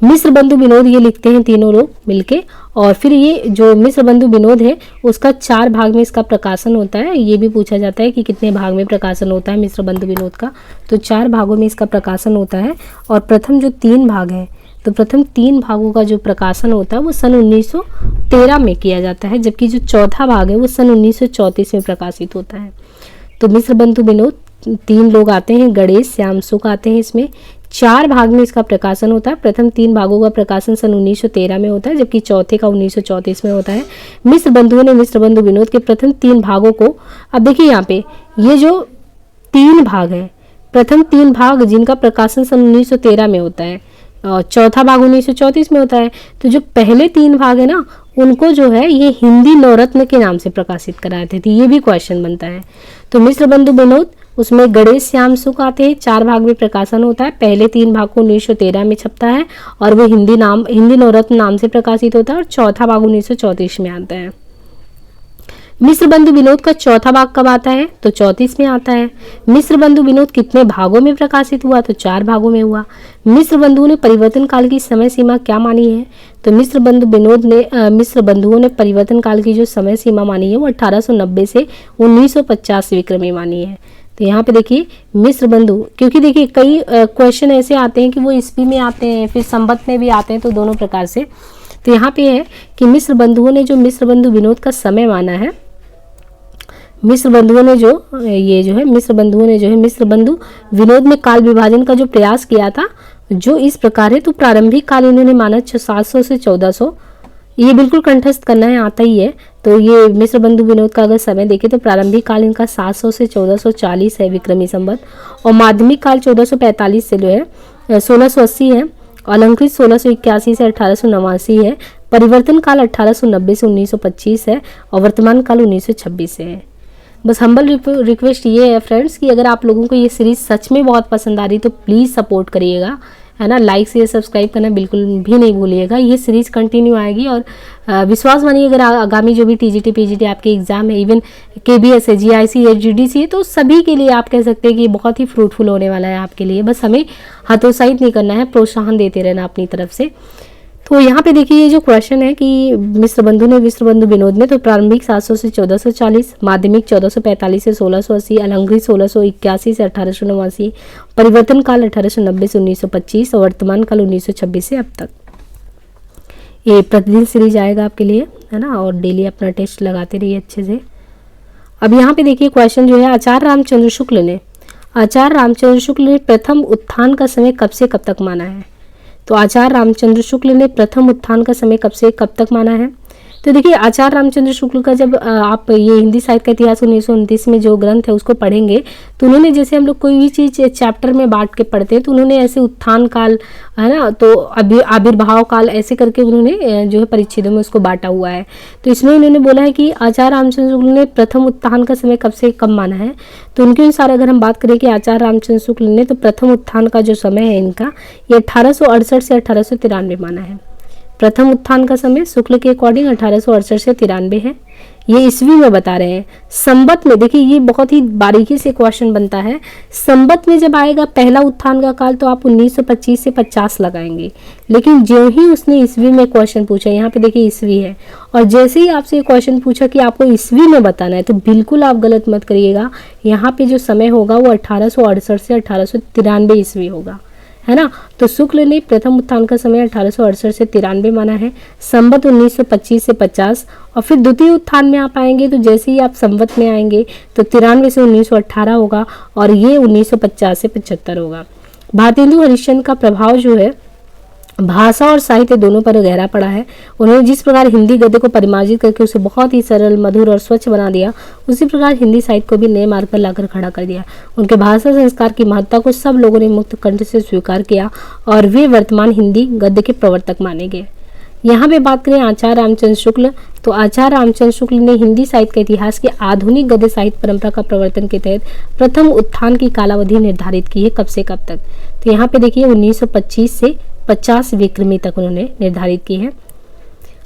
मिश्र बंधु विनोद ये लिखते हैं तीनों लोग मिलके, और फिर ये जो मिश्र बंधु विनोद है उसका 4 भाग में इसका प्रकाशन होता है। ये भी पूछा जाता है कि कितने भाग में प्रकाशन होता है मिश्र बंधु विनोद का, तो 4 भागों में इसका प्रकाशन होता है। और प्रथम जो 3 भाग है, तो प्रथम 3 भागों का जो प्रकाशन होता है वो सन 1913 में किया जाता है, जबकि जो चौथा भाग है वो सन 1934 में प्रकाशित होता है। तो मिश्र बंधु विनोद 3 लोग आते हैं, गणेश, श्याम, सुख आते हैं इसमें, 4 भाग में इसका प्रकाशन होता है। प्रथम 3 भागों का प्रकाशन सन 1913 में होता है, जबकि चौथे का 1934 में होता है। मिश्र बंधुओं ने मिश्र बंधु विनोद के प्रथम 3 भागों को, अब देखिए यहाँ पे ये जो 3 भाग है, प्रथम 3 भाग जिनका प्रकाशन सन 1913 में होता है और चौथा भाग 1934 में होता है, तो जो पहले 3 भाग है ना, उनको जो है ये हिंदी नवरत्न के नाम से प्रकाशित कराते थे। ये भी क्वेश्चन बनता है। तो मिश्र बंधु विनोद, उसमें गणेश श्याम सुख आते हैं, 4 भाग में प्रकाशन होता है। पहले 3 भाग को 1913 में छपता है और वो हिंदी नवरत्न नाम से प्रकाशित होता है, और चौथा भाग 1934 में आता है। मिश्र बंधु विनोद का चौथा भाग कब आता है? तो 34 में आता है। मिश्र बंधु विनोद कितने भागों में प्रकाशित हुआ? तो 4 भागों में हुआ। मिश्र बंधुओं ने परिवर्तन काल की समय सीमा क्या मानी है? तो मिश्र बंधुओं ने परिवर्तन काल की जो समय सीमा मानी है वो 1890 से 1950 विक्रमी मानी है। तो यहाँ पे देखिए मिश्र बंधु, क्योंकि देखिए कई क्वेश्चन ऐसे आते हैं कि वो ईस्वी में आते हैं, फिर संवत में भी आते हैं, तो दोनों प्रकार से। तो यहाँ पे है कि मिश्र बंधुओं ने जो मिश्र बंधु विनोद का समय माना है, मिश्र बंधुओं ने जो मिश्र बंधु विनोद में काल विभाजन का जो प्रयास किया था, जो इस प्रकार है। तो प्रारंभिक काल इन्होंने माना 700 से 1400, ये बिल्कुल कंठस्थ करना है, आता ही है। तो ये मिश्र बंधु विनोद का अगर समय देखें तो प्रारंभिक काल इनका 700 से 1440 है विक्रमी संवत, और माध्यमिक काल 1445 से जो है 1680 है, अलंकृत 1681 से 1889 है, परिवर्तन काल 1890 से 1925 है, और वर्तमान काल 1926 से है। बस हम्बल रिक्वेस्ट ये है फ्रेंड्स कि अगर आप लोगों को ये सीरीज़ सच में बहुत पसंद आ रही तो प्लीज़ सपोर्ट करिएगा, है ना। लाइक शेयर सब्सक्राइब करना बिल्कुल भी नहीं भूलिएगा। ये सीरीज़ कंटिन्यू आएगी, और विश्वास मानिए अगर आगामी जो भी टीजीटी पीजीटी आपके एग्जाम है, इवन केबीएस है, जीआईसी है, जीडीसी है, तो सभी के लिए आप कह सकते हैं कि बहुत ही फ्रूटफुल होने वाला है आपके लिए। बस हमें हतोत्साहित नहीं करना है, प्रोत्साहन देते रहना अपनी तरफ से। तो यहाँ पे देखिए ये जो क्वेश्चन है कि मिश्र बंधु विनोद में, तो प्रारंभिक 700 से 1440, माध्यमिक 1445 से 1680, अलंकृत 1681 से 1889, परिवर्तन काल 1890 से 1925, और वर्तमान काल 1926 से अब तक। ये प्रतिदिन सीरीज आएगा आपके लिए, है ना, और डेली अपना टेस्ट लगाते रहिए अच्छे से। अब यहाँ पे देखिए क्वेश्चन जो है, आचार्य रामचंद्र शुक्ल ने प्रथम उत्थान का समय कब से कब तक माना है? तो आचार्य रामचंद्र शुक्ल ने प्रथम उत्थान का समय कब से कब तक माना है? तो देखिए आचार्य रामचंद्र शुक्ल का जब आप ये हिंदी साहित्य का इतिहास 1929 में जो ग्रंथ है उसको पढ़ेंगे, तो उन्होंने, जैसे हम लोग कोई भी चीज़ चैप्टर में बांट के पढ़ते हैं, तो उन्होंने ऐसे उत्थान काल, है ना, तो आविर्भाव काल, ऐसे करके उन्होंने जो है परिच्छेदों में उसको बांटा हुआ है। तो इसमें उन्होंने बोला है कि आचार्य रामचंद्र शुक्ल ने प्रथम उत्थान का समय कब से कब माना है। तो उनके अनुसार अगर हम बात करें कि आचार्य रामचंद्र शुक्ल ने, तो प्रथम उत्थान का जो समय है इनका, ये 1868 से 1893 माना है। प्रथम उत्थान का समय शुक्ल के अकॉर्डिंग 1868 से 93 है। ये ईस्वी में बता रहे हैं। संवत में देखिए ये बहुत ही बारीकी से क्वेश्चन बनता है। संवत में जब आएगा पहला उत्थान का काल, तो आप 1925 से 50 लगाएंगे, लेकिन जो ही उसने ईस्वी में क्वेश्चन पूछा, यहाँ पे देखिए ईस्वी है, और जैसे ही आपसे क्वेश्चन पूछा कि आपको ईस्वी में बताना है, तो बिल्कुल आप गलत मत करिएगा। यहाँ पे जो समय होगा वो 1868 से 1893 ईस्वी होगा, है ना। तो शुक्ल ने प्रथम उत्थान का समय 1868 से 93 माना है, संवत 1925 से 50, और फिर द्वितीय उत्थान में आप आएंगे, तो जैसे ही आप संवत में आएंगे तो 93 से 1918 होगा, और ये 1950 से 75 होगा। भारतेंदु हरिश्चंद्र का प्रभाव जो है भाषा और साहित्य दोनों पर गहरा पड़ा है। उन्होंने जिस प्रकार हिंदी गद्य को परिमार्जित करके उसे बहुत ही सरल, मधुर और स्वच्छ बना दिया, उसी प्रकार हिंदी साहित्य को भी नए मार्ग पर लाकर खड़ा कर दिया। उनके भाषा संस्कार की महत्ता को सब लोगों ने मुक्त कंठ से स्वीकार किया, और वे वर्तमान हिंदी गद्य के प्रवर्तक माने गए। यहाँ पे बात करें आचार्य रामचंद्र शुक्ल, तो आचार्य रामचंद्र शुक्ल ने हिंदी साहित्य के इतिहास की आधुनिक गद्य साहित्य परंपरा का प्रवर्तन के तहत प्रथम उत्थान की कालावधि निर्धारित की है, कब से कब तक। तो यहाँ पे देखिए 1925 से 50 विक्रमी तक उन्होंने निर्धारित की है।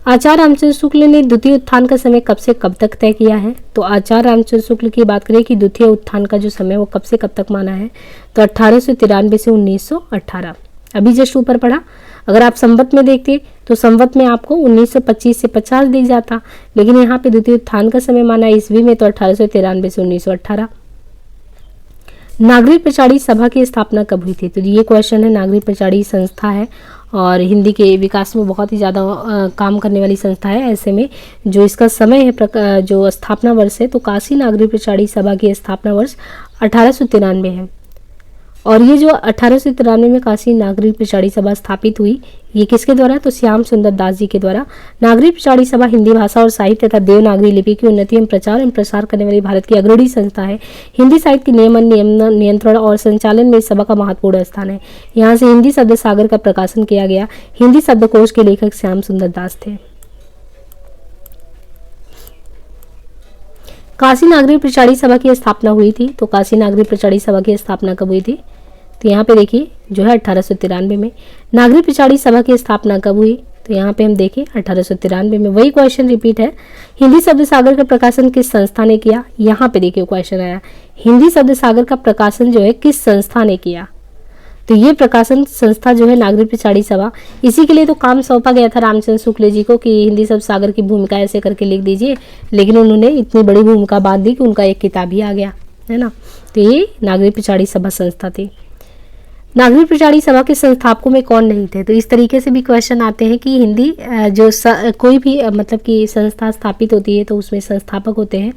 आचार्य रामचंद्र शुक्ल ने द्वितीय उत्थान का समय कब से कब तक तय किया है। तो आचार्य रामचंद्र शुक्ल की बात करें कि द्वितीय उत्थान का जो समय वो कब से कब तक माना है, तो 1893 से 1918। अभी जस्ट ऊपर पढ़ा। अगर आप संवत में देखते तो संवत में आपको 1925 से 50 दिख जाता, लेकिन यहाँ पे द्वितीय उत्थान का समय माना ईस्वी में, तो 1893 से 1918। नागरिक प्रचारी सभा की स्थापना कब हुई थी? तो ये क्वेश्चन है। नागरिक प्रचारी संस्था है और हिंदी के विकास में बहुत ही ज़्यादा काम करने वाली संस्था है। ऐसे में जो इसका समय है, जो स्थापना वर्ष है, तो काशी नागरिक प्रचारी सभा की स्थापना वर्ष 1893 है। और ये जो 1893 में काशी नागरिक पिछाड़ी सभा स्थापित हुई, ये किसके द्वारा? तो श्याम सुंदर दास जी के द्वारा। नागरिक पिछाड़ी सभा हिंदी भाषा और साहित्य तथा देवनागरी लिपि की उन्नति एवं प्रचार एवं प्रसार करने वाली भारत की अग्रणी संस्था है। हिंदी साहित्य के नियमन, नियंत्रण और संचालन में इस सभा का महत्वपूर्ण स्थान है। यहाँ से हिंदी शब्द सागर का प्रकाशन किया गया। हिंदी शब्दकोश के लेखक श्याम सुंदर दास थे। काशी नागरिक पिछाड़ी सभा की स्थापना हुई थी, तो काशी नागरिक पिछाड़ी सभा की स्थापना कब हुई थी? तो यहाँ पे देखिए जो है 1893 में। नागरिक पिछाड़ी सभा की स्थापना कब हुई? तो यहाँ पे हम देखें 1893 में। वही क्वेश्चन रिपीट है, हिंदी शब्द सागर का प्रकाशन किस संस्था ने किया? यहाँ पे देखिए क्वेश्चन आया, हिंदी शब्द सागर का प्रकाशन जो है किस संस्था ने किया? तो ये प्रकाशन संस्था जो है नागरिक पिछाड़ी सभा, इसी के लिए तो काम सौंपा गया था रामचंद्र शुक्ल जी को कि हिंदी शब्द सागर की भूमिका ऐसे करके लिख दीजिए, लेकिन उन्होंने इतनी बड़ी भूमिका बांध दी कि उनका एक किताब ही आ गया, है ना। तो ये नागरिक पिछाड़ी सभा संस्था थी। नागरिक पिछाड़ी सभा के संस्थापकों में कौन नहीं थे? तो इस तरीके से भी क्वेश्चन आते हैं कि हिंदी कोई भी मतलब कि संस्था स्थापित होती है तो उसमें संस्थापक होते हैं।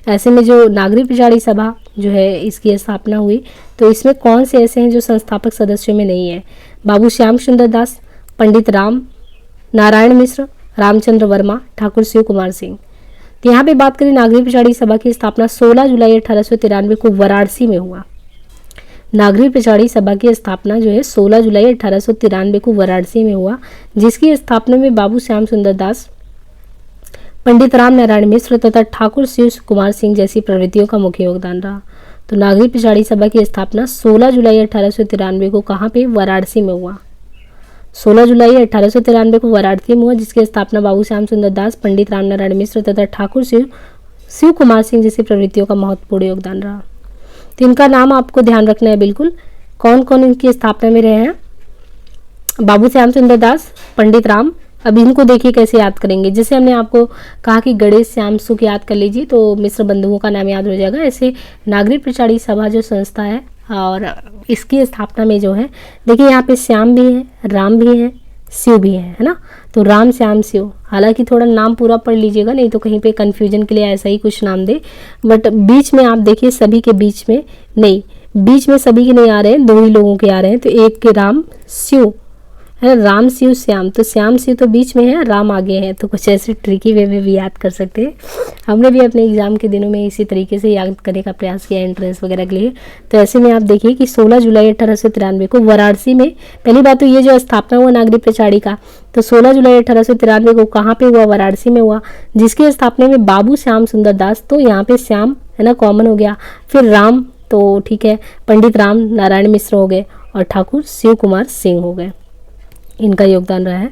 ऐसे में जो नागरिक पिछाड़ी सभा जो है इसकी स्थापना हुई, तो इसमें कौन से ऐसे हैं जो संस्थापक सदस्यों में नहीं है? बाबू श्याम सुंदर दास, पंडित राम नारायण मिश्र, रामचंद्र वर्मा, ठाकुर शिव कुमार सिंह। तो यहाँ पे बात करें नागरिक पिछाड़ी सभा की स्थापना 16 जुलाई 1893 को वाराणसी में हुआ। नागरिक पिछाड़ी सभा की स्थापना जो है 16 जुलाई 1893 को वाराणसी में हुआ, जिसकी स्थापना में बाबू श्याम सुंदर दास, पंडित राम नारायण मिश्र तथा ठाकुर शिव कुमार सिंह जैसी प्रवृत्तियों का मुख्य योगदान रहा। तो नागरिक पिछाड़ी सभा की स्थापना 16 जुलाई 1893 को कहाँ पे? वाराणसी में हुआ। 16 जुलाई 1893 को वाराणसी में हुआ, जिसकी स्थापना बाबू श्याम सुंदर दास, पंडित राम नारायण मिश्र तथा ठाकुर शिव कुमार सिंह जैसी प्रवृत्तियों का महत्वपूर्ण योगदान रहा। तो इनका नाम आपको ध्यान रखना है बिल्कुल, कौन कौन इनकी स्थापना में रहे हैं? बाबू श्याम सुंदर दास, पंडित राम। अब इनको देखिए कैसे याद करेंगे, जैसे हमने आपको कहा कि गणेश श्याम सुख याद कर लीजिए तो मिश्र बंधुओं का नाम याद हो जाएगा। ऐसे नागरिक पिछाड़ी सभा जो संस्था है और इसकी स्थापना में जो है देखिए यहाँ पे श्याम भी है, राम भी है, शिव भी है ना। तो राम श्याम शिव, हालांकि थोड़ा नाम पूरा पढ़ लीजिएगा नहीं तो कहीं पे कंफ्यूजन के लिए ऐसा ही कुछ नाम दे, बट बीच में आप देखिए सभी के बीच में नहीं, बीच में सभी के नहीं आ रहे हैं, 2 ही लोगों के आ रहे हैं। तो एक के राम शिव है, राम शिव श्याम, तो श्याम शिव तो बीच में है, राम आगे है। तो कुछ ऐसे ट्रिकी वे में भी याद कर सकते हैं। हमने भी अपने एग्जाम के दिनों में इसी तरीके से याद करने का प्रयास किया एंट्रेंस वगैरह के लिए। तो ऐसे में आप देखिए कि 16 जुलाई 1893 को वाराणसी में, पहली बात तो ये जो स्थापना हुआ नागरिक पिछाड़ी का, तो 16 जुलाई 1893 को कहाँ पे हुआ? वाराणसी में हुआ, जिसकी स्थापना में बाबू श्याम सुंदर दास, तो यहाँ पे श्याम है ना कॉमन हो गया, फिर राम तो ठीक है, पंडित राम नारायण मिश्र हो गए और ठाकुर शिव कुमार सिंह हो गए, इनका योगदान रहा है।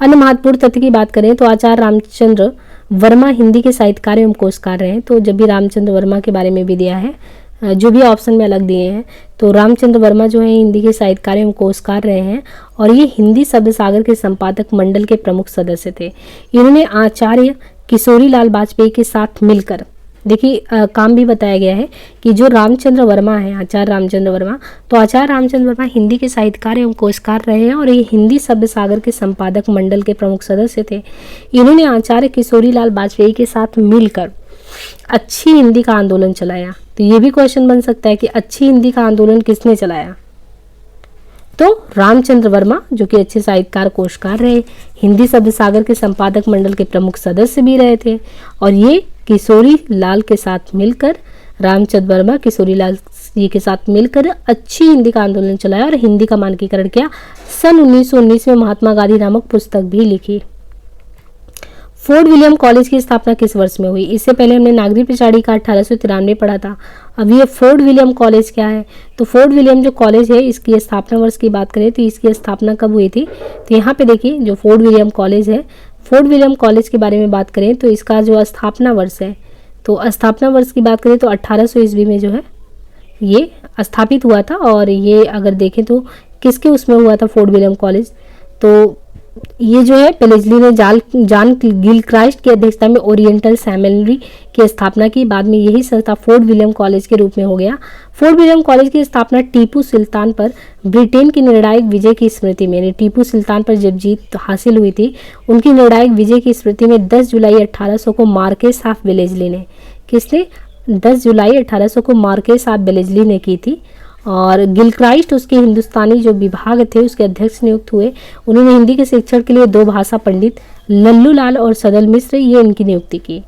अन्य महत्वपूर्ण तथ्य की बात करें तो आचार्य रामचंद्र वर्मा हिंदी के साहित्यकार एवं कोशकार रहे हैं। तो जब भी रामचंद्र वर्मा के बारे में भी दिया है, जो भी ऑप्शन में अलग दिए हैं, तो रामचंद्र वर्मा जो है हिंदी के साहित्यकार एवं कोशकार रहे हैं और ये हिंदी शब्द सागर के संपादक मंडल के प्रमुख सदस्य थे। इन्होंने आचार्य किशोरी लाल वाजपेयी के साथ मिलकर, देखिए काम भी बताया गया है कि जो रामचंद्र वर्मा है, आचार्य रामचंद्र वर्मा, तो आचार्य रामचंद्र वर्मा हिंदी के साहित्यकार एवं कोशकार रहे हैं और ये हिंदी शब्द सागर के संपादक मंडल के प्रमुख सदस्य थे। इन्होंने आचार्य किशोरी लाल वाजपेयी के साथ मिलकर अच्छी हिंदी का आंदोलन चलाया। तो ये भी क्वेश्चन बन सकता है कि अच्छी हिंदी का आंदोलन किसने चलाया? तो रामचंद्र वर्मा, जो कि अच्छे साहित्यकार कोशकार रहे, हिंदी शब्द सागर के संपादक मंडल के प्रमुख सदस्य भी रहे थे और ये किशोरी लाल के साथ मिलकर, रामचंद्र वर्मा किशोरी लाल जी के साथ मिलकर अच्छी हिंदी का आंदोलन चलाया और हिंदी का मानकीकरण किया। सन 1919 में महात्मा गांधी नामक पुस्तक भी लिखी। फोर्ट विलियम कॉलेज की स्थापना किस वर्ष में हुई? इससे पहले हमने नागरिक पिछाड़ी का 1893 पढ़ा था। अब ये फोर्ट विलियम कॉलेज क्या है? तो फोर्ट विलियम जो कॉलेज है इसकी स्थापना वर्ष की बात करें तो इसकी स्थापना कब हुई थी? तो यहाँ पे देखिए जो फोर्ट विलियम कॉलेज है, फोर्ट विलियम कॉलेज के बारे में बात करें तो इसका जो स्थापना वर्ष है, तो स्थापना वर्ष की बात करें तो 1800 ईस्वी में जो है ये स्थापित हुआ था। और ये अगर देखें तो किसके उसमें हुआ था फोर्ट विलियम कॉलेज? तो ये जो है पेलेजली ने जॉन गिलक्राइस्ट की अध्यक्षता में ओरिएंटल सेमिनरी की स्थापना की। बाद में यही संस्था फोर्ट विलियम कॉलेज के रूप में हो गया। फोर्ट विलियम कॉलेज की स्थापना टीपू सुल्तान पर ब्रिटेन की निर्णायक विजय की स्मृति में, यानी टीपू सुल्तान पर जब जीत हासिल हुई थी उनकी निर्णायक विजय की स्मृति में 10 जुलाई 1800 को मार्केस ऑफ बेलेजली ने, किसने? 10 जुलाई 1800 को मार्केस ऑफ बेलेजली ने की थी। और गिलक्राइस्ट उसके हिंदुस्तानी जो विभाग थे उसके अध्यक्ष नियुक्त हुए। उन्होंने हिंदी के शिक्षण के लिए 2 भाषा पंडित लल्लू लाल और सदल मिश्र ये इनकी नियुक्ति की।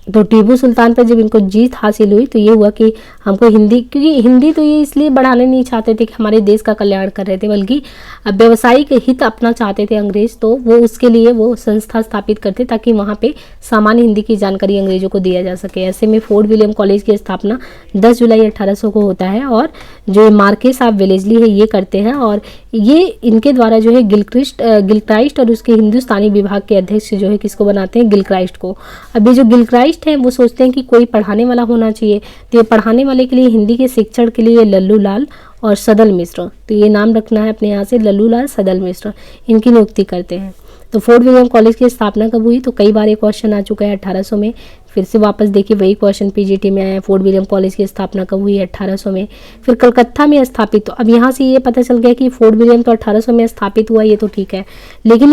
तो टीपू सुल्तान पर जब इनको जीत हासिल हुई तो ये हुआ कि हमको हिंदी, क्योंकि हिंदी तो ये इसलिए बढ़ाने नहीं चाहते थे कि हमारे देश का कल्याण कर रहे थे, बल्कि व्यावसायिक हित अपना चाहते थे अंग्रेज, तो वो उसके लिए वो संस्था स्थापित करते ताकि वहाँ पे सामान्य हिंदी की जानकारी अंग्रेजों को दिया जा सके। ऐसे में फोर्ट विलियम कॉलेज की स्थापना 10 जुलाई 1800 को होता है और जो मार्केस ऑफ वेलेस्ली है ये करते हैं, और ये इनके द्वारा जो है गिलक्राइस्ट और उसके हिंदुस्तानी विभाग के अध्यक्ष जो है किसको बनाते हैं, गिलक्राइस्ट को। अब ये जो गिलक्राइस्ट है वो सोचते हैं कि कोई पढ़ाने वाला होना चाहिए, तो ये पढ़ाने वाले के लिए हिंदी के शिक्षण के लिए लल्लू लाल और सदल मिश्र, तो ये नाम रखना है अपने यहाँ से, लल्लू लाल सदल मिश्र, इनकी नियुक्ति करते हैं। तो फोर्ट विलियम कॉलेज की स्थापना कब हुई, तो कई बार ये क्वेश्चन आ चुका है 1800 में, फिर से वापस देखिए वही क्वेश्चन पीजीटी में आया। फोर्ट विलियम कॉलेज की स्थापना कब हुई, 1800 में। फिर कलकत्ता में स्थापित, तो अब यहाँ से ये पता चल गया कि फोर्ट विलियम तो 1800 में स्थापित हुआ, ये तो ठीक है, लेकिन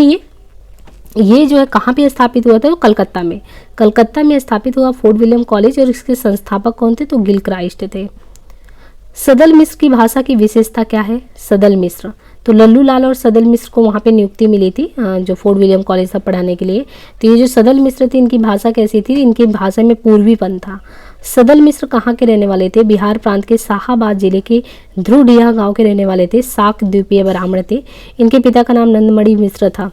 ये जो है कहाँ पे स्थापित हुआ था, तो कलकत्ता में। कलकत्ता में स्थापित हुआ फोर्ट विलियम कॉलेज और इसके संस्थापक कौन थे, तो गिलक्राइस्ट थे। सदल मिश्र की भाषा की विशेषता क्या है, सदल मिश्र, तो लल्लू लाल और सदल मिश्र को वहाँ पे नियुक्ति मिली थी जो फोर्ट विलियम कॉलेज था पढ़ाने के लिए। तो ये जो सदल मिश्र थे इनकी भाषा कैसी थी, इनकी भाषा में पूर्वीपन था। सदल मिश्र कहाँ के रहने वाले थे, बिहार प्रांत के शाहाबाद जिले के ध्रुवडीहा गांव के रहने वाले थे, साक द्वीपीय ब्राह्मण थे। इनके पिता का नाम नंदमणि मिश्र था।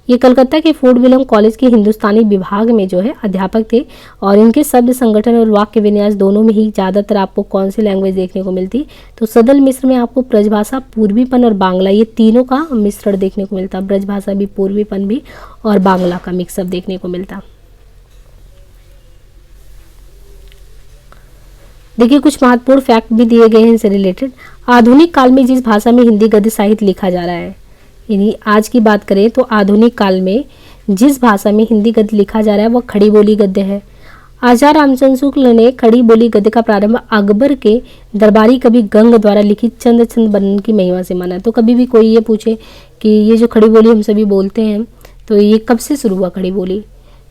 ये कलकत्ता के फोर्ट विलियम कॉलेज के हिंदुस्तानी विभाग में जो है अध्यापक थे, और इनके शब्द संगठन और वाक्य विन्यास दोनों में ही ज़्यादातर आपको कौन सी लैंग्वेज देखने को मिलती, तो सदल मिश्र में आपको ब्रजभाषा, पूर्वीपन और बांग्ला, ये तीनों का मिश्रण देखने को मिलता। ब्रजभाषा भी, पूर्वीपन भी और बांग्ला का मिक्सअप देखने को मिलता। देखिए कुछ महत्वपूर्ण फैक्ट भी दिए गए हैं इनसे रिलेटेड। आधुनिक काल में जिस भाषा में हिंदी गद्य साहित्य लिखा जा रहा है, यानी आज की बात करें तो आधुनिक काल में जिस भाषा में हिंदी गद्य लिखा जा रहा है वह खड़ी बोली गद्य है। आचार्य रामचंद्र शुक्ल ने खड़ी बोली गद्य का प्रारंभ अकबर के दरबारी कवि गंग द्वारा लिखित चंद छंद वर्णन की महिमा से माना। तो कभी भी कोई ये पूछे कि ये जो खड़ी बोली हम सभी बोलते हैं तो ये कब से शुरू हुआ खड़ी बोली,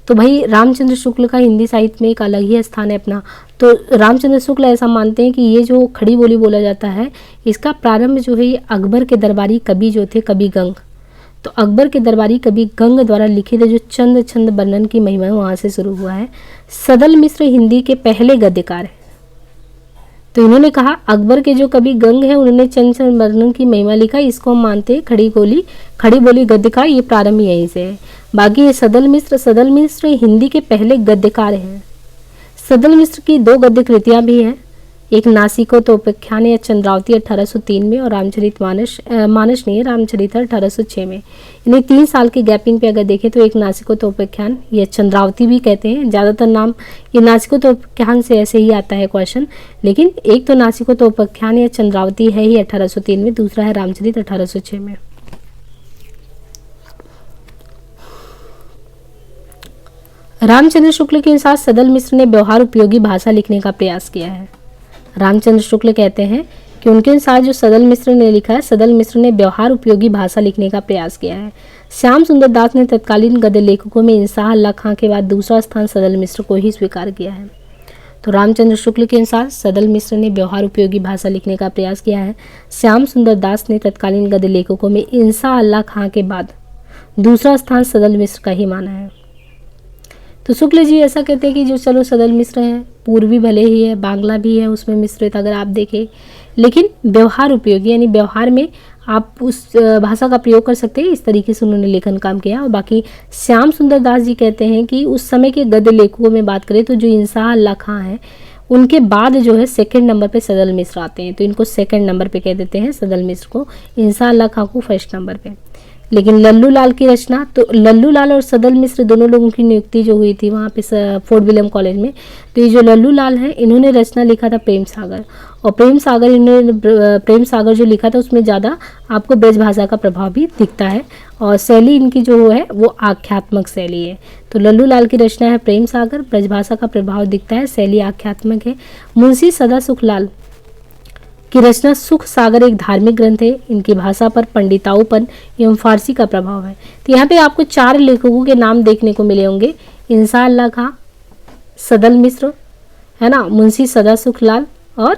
तो भाई रामचंद्र शुक्ल का हिंदी साहित्य में एक अलग ही स्थान है अपना। तो रामचंद्र शुक्ल ऐसा मानते हैं कि ये जो खड़ी बोली बोला जाता है इसका प्रारंभ जो है ये अकबर के दरबारी कवि जो थे, कवि गंग, तो अकबर के दरबारी कवि गंग द्वारा लिखित जो चंद छंद वर्णन की महिमा वहाँ से शुरू हुआ है। सदल मिश्र हिंदी के पहले गद्यकार है। तो इन्होंने कहा अकबर के जो कवि गंग है उन्होंने चंद छंद वर्णन की महिमा लिखा, इसको हम मानते हैं खड़ी बोली गद्यकार, ये प्रारंभ यहीं से है। बाकी ये सदल मिश्र हिंदी के पहले गद्यकार हैं। सदल मिश्र की 2 गद्य कृतियां भी हैं, एक नासिकोपख्यान या चंद्रावती 1803 में और रामचरित मानस नहीं, रामचरित 1806 में। इन्हें 3 साल के गैपिंग पे अगर देखें तो एक नासिकोपख्यान या चंद्रावती भी कहते हैं, ज़्यादातर नाम ये नासिकोपख्यान से ऐसे ही आता है क्वेश्चन, लेकिन एक तो नासिकोपख्यान या चंद्रावती है ही 1803 में, दूसरा है रामचरित 1806 में। रामचंद्र शुक्ल के अनुसार सदल मिश्र ने व्यवहार उपयोगी भाषा लिखने का प्रयास किया है। रामचंद्र शुक्ल कहते हैं कि उनके अनुसार जो सदल मिश्र ने लिखा है, सदल मिश्र ने व्यवहार उपयोगी भाषा लिखने का प्रयास किया है। श्याम सुंदर दास ने तत्कालीन गद्य लेखकों में इंसाह अल्लाह खां के बाद दूसरा स्थान सदल मिश्र को ही स्वीकार किया है। तो रामचंद्र शुक्ल के अनुसार सदल मिश्र ने व्यवहार उपयोगी भाषा लिखने का प्रयास किया है। श्याम सुंदर दास ने तत्कालीन गद्य लेखकों में इंसाह अल्लाह खां के बाद दूसरा स्थान सदल मिश्र का ही माना है। तो शुक्ल जी ऐसा कहते हैं कि जो चलो सदल मिश्र है, पूर्वी भले ही है, बांग्ला भी है उसमें मिश्रित अगर आप देखें, लेकिन व्यवहार उपयोगी यानी व्यवहार में आप उस भाषा का प्रयोग कर सकते हैं, इस तरीके से उन्होंने लेखन काम किया। और बाकी श्याम सुंदर दास जी कहते हैं कि उस समय के गद्य लेखकों में बात करें तो जो इंसाह अल्लाह खां है उनके बाद जो है 2nd नंबर पे सदल मिश्र आते हैं, तो इनको 2nd नंबर पे कह देते हैं सदल मिश्र को, इंसाह अल्लाह खां को 1st नंबर पे। लेकिन लल्लू लाल की रचना, तो लल्लू लाल और सदल मिश्र दोनों लोगों की नियुक्ति जो हुई थी वहाँ पे फोर्ट विलियम कॉलेज में, तो ये जो लल्लू लाल हैं इन्होंने रचना लिखा था प्रेम सागर, और प्रेम सागर जो लिखा था उसमें ज़्यादा आपको ब्रज भाषा का प्रभाव भी दिखता है, और शैली इनकी जो है वो आख्यात्मक शैली है। तो लल्लू लाल की रचना है प्रेम सागर, ब्रज भाषा का प्रभाव दिखता है, शैली आख्यात्मक है। मुंशी सदा सुख लाल की रचना सुख सागर एक धार्मिक ग्रंथ है, इनकी भाषा पर पंडिताऊपन एवं फारसी का प्रभाव है। तो यहाँ पे आपको 4 लेखकों के नाम देखने को मिले होंगे, इंसाह अल्लाह खां, सदल मिश्र है ना, मुंशी सदा सुख लाल और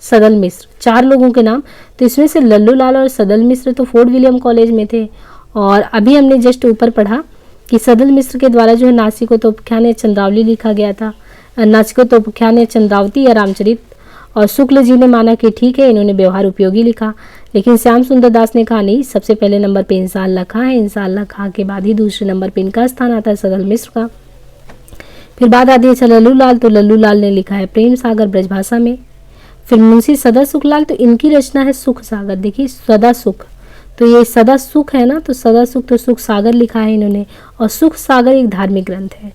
सदल मिश्र, 4 लोगों के नाम। तो इसमें से लल्लू लाल और सदल मिश्र तो फोर्ट विलियम कॉलेज में थे। और अभी हमने जस्ट ऊपर पढ़ा कि सदल मिश्र के द्वारा जो है नासिकोतोपाख्यान या चंद्रावली लिखा गया था, नासिकोतोपाख्यान या चंद्रावती या रामचरित। और शुक्ल जी ने माना कि ठीक है, इन्होंने व्यवहार उपयोगी लिखा। लेकिन श्याम सुंदर दास ने कहा नहीं, सबसे पहले नंबर पे इंसान खां है, इंसान खां के बाद ही दूसरे नंबर पे इनका स्थान आता है सदल मिश्र का। फिर बात आती है लल्लू लाल, तो लल्लू लाल ने लिखा है प्रेम सागर ब्रजभाषा में। फिर मुंशी सदा सुखलाल, तो इनकी रचना है सुख सागर। देखिए सदा सुख, तो ये सदा सुख है ना, तो सदा सुख तो सुख सागर लिखा है इन्होंने। और सुख सागर एक धार्मिक ग्रंथ है।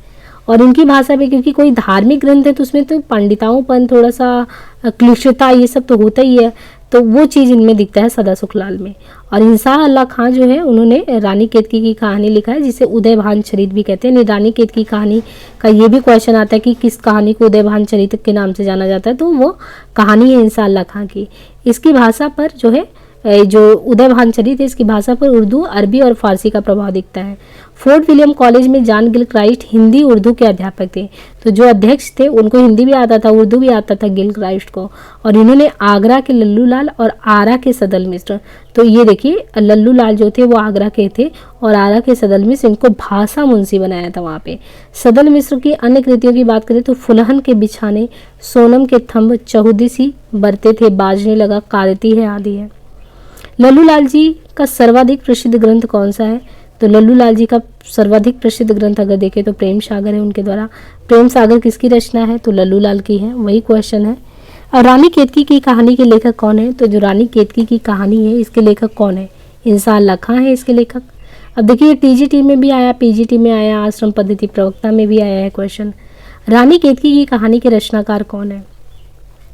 और इनकी भाषा में, क्योंकि कोई धार्मिक ग्रंथ है तो उसमें तो पंडिताओंपन, थोड़ा सा क्लिष्टता, ये सब तो होता ही है। तो वो चीज़ इनमें दिखता है सदा सुखलाल में। और इंसान अल्लाह खां जो है, उन्होंने रानी केतकी की कहानी लिखा है, जिसे उदय भान चरित भी कहते हैं। रानी केतकी कहानी का ये भी क्वेश्चन आता है कि किस कहानी को उदय भान चरित के नाम से जाना जाता है, तो वो कहानी है इंसान अल्लाह खां की। इसकी भाषा पर जो है, जो उदय भान चरित है, इसकी भाषा पर उर्दू, अरबी और फारसी का प्रभाव दिखता है। फोर्ट विलियम कॉलेज में जॉन गिलक्राइस्ट हिंदी उर्दू के अध्यापक थे। तो जो अध्यक्ष थे उनको हिंदी भी आता था, उर्दू भी आता था गिलक्राइस्ट को। और इन्होंने आगरा के लल्लू लाल और आरा के सदल मिश्र, तो ये देखिए लल्लू लाल जो थे वो आगरा के थे और आरा के सदल मिश्र, इनको भाषा मुंशी बनाया था वहाँ पे। सदल मिश्र की अन्य कृतियों की बात करें तो फुलहन के बिछाने, सोनम के थंब, चहुदिसी बरते थे, बाजने लगा, कारती है आदि है। लल्लू लाल जी का सर्वाधिक प्रसिद्ध ग्रंथ कौन सा है? तो लल्लू लाल जी का सर्वाधिक प्रसिद्ध ग्रंथ अगर देखें तो प्रेम सागर है उनके द्वारा। प्रेम सागर किसकी रचना है? तो लल्लू लाल की है, वही क्वेश्चन है। और रानी केतकी की कहानी के लेखक कौन है? तो जो रानी केतकी की कहानी है इसके लेखक कौन है? इंसान अल्लाह खां है इसके लेखक। अब देखिए टीजीटी में भी आया, पीजीटी में आया, आश्रम पद्धति प्रवक्ता में भी आया है क्वेश्चन। रानी केतकी की कहानी के रचनाकार कौन है?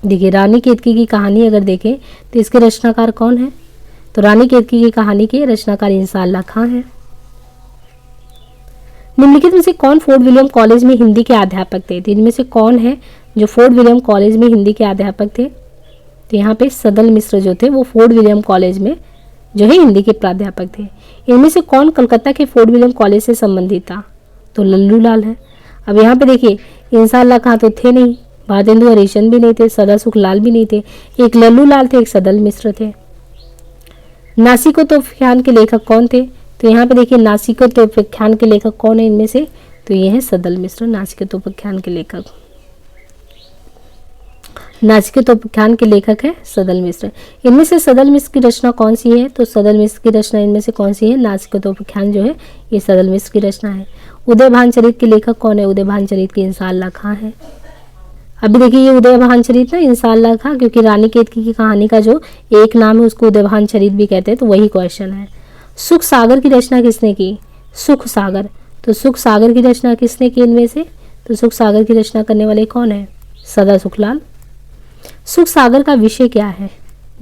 देखिए रानी केतकी की कहानी अगर देखें तो इसके रचनाकार कौन है? तो रानी केतकी की कहानी के रचनाकार इंसान अल्लाह खां है। निम्नलिखित में से कौन फोर्ट विलियम कॉलेज में हिंदी के अध्यापक थे? तो इनमें से कौन है जो फोर्ट विलियम कॉलेज में हिंदी के अध्यापक थे? तो यहाँ पे सदल मिश्र जो थे वो फोर्ट विलियम कॉलेज में जो है हिंदी के प्राध्यापक थे। इनमें से कौन कलकत्ता के फोर्ट विलियम कॉलेज से संबंधित था? तो लल्लू लाल है। अब यहाँ पे देखिए इंसान अल्लाह खां तो थे नहीं, भारतेंदु हरिश्चंद्र भी नहीं थे, सदा सुखलाल भी नहीं थे, एक लल्लू लाल थे, एक सदल मिश्र थे। नासिकोतोपाख्यान के लेखक कौन थे? तो यहाँ पे देखिए नासिकोतोपाख्यान के लेखक कौन है इनमें से? तो ये है सदल मिश्र, नासिकोतोपाख्यान के लेखक। नासिकोतोपाख्यान के लेखक है सदल मिश्र। इनमें से सदल मिश्र की रचना कौन सी है? तो सदल मिश्र की रचना इनमें से कौन सी है? नासिकोतोपाख्यान जो है ये सदल मिश्र की रचना है। उदय भान चरित के लेखक कौन है? उदय भान चरित के इंसान अल्लाह खां है। अभी देखिए ये उदय भान चरित ना इंसान अल्लाह खां, क्योंकि रानी केतकी की कहानी का जो एक नाम है उसको उदय भान चरित भी कहते हैं, तो वही क्वेश्चन है। सुख सागर की रचना किसने की? सुख सागर। तो सुख सागर की रचना किसने की इनमें से? तो सुख सागर की रचना करने वाले कौन है? सदा सुखलाल। सुख सागर का विषय क्या है?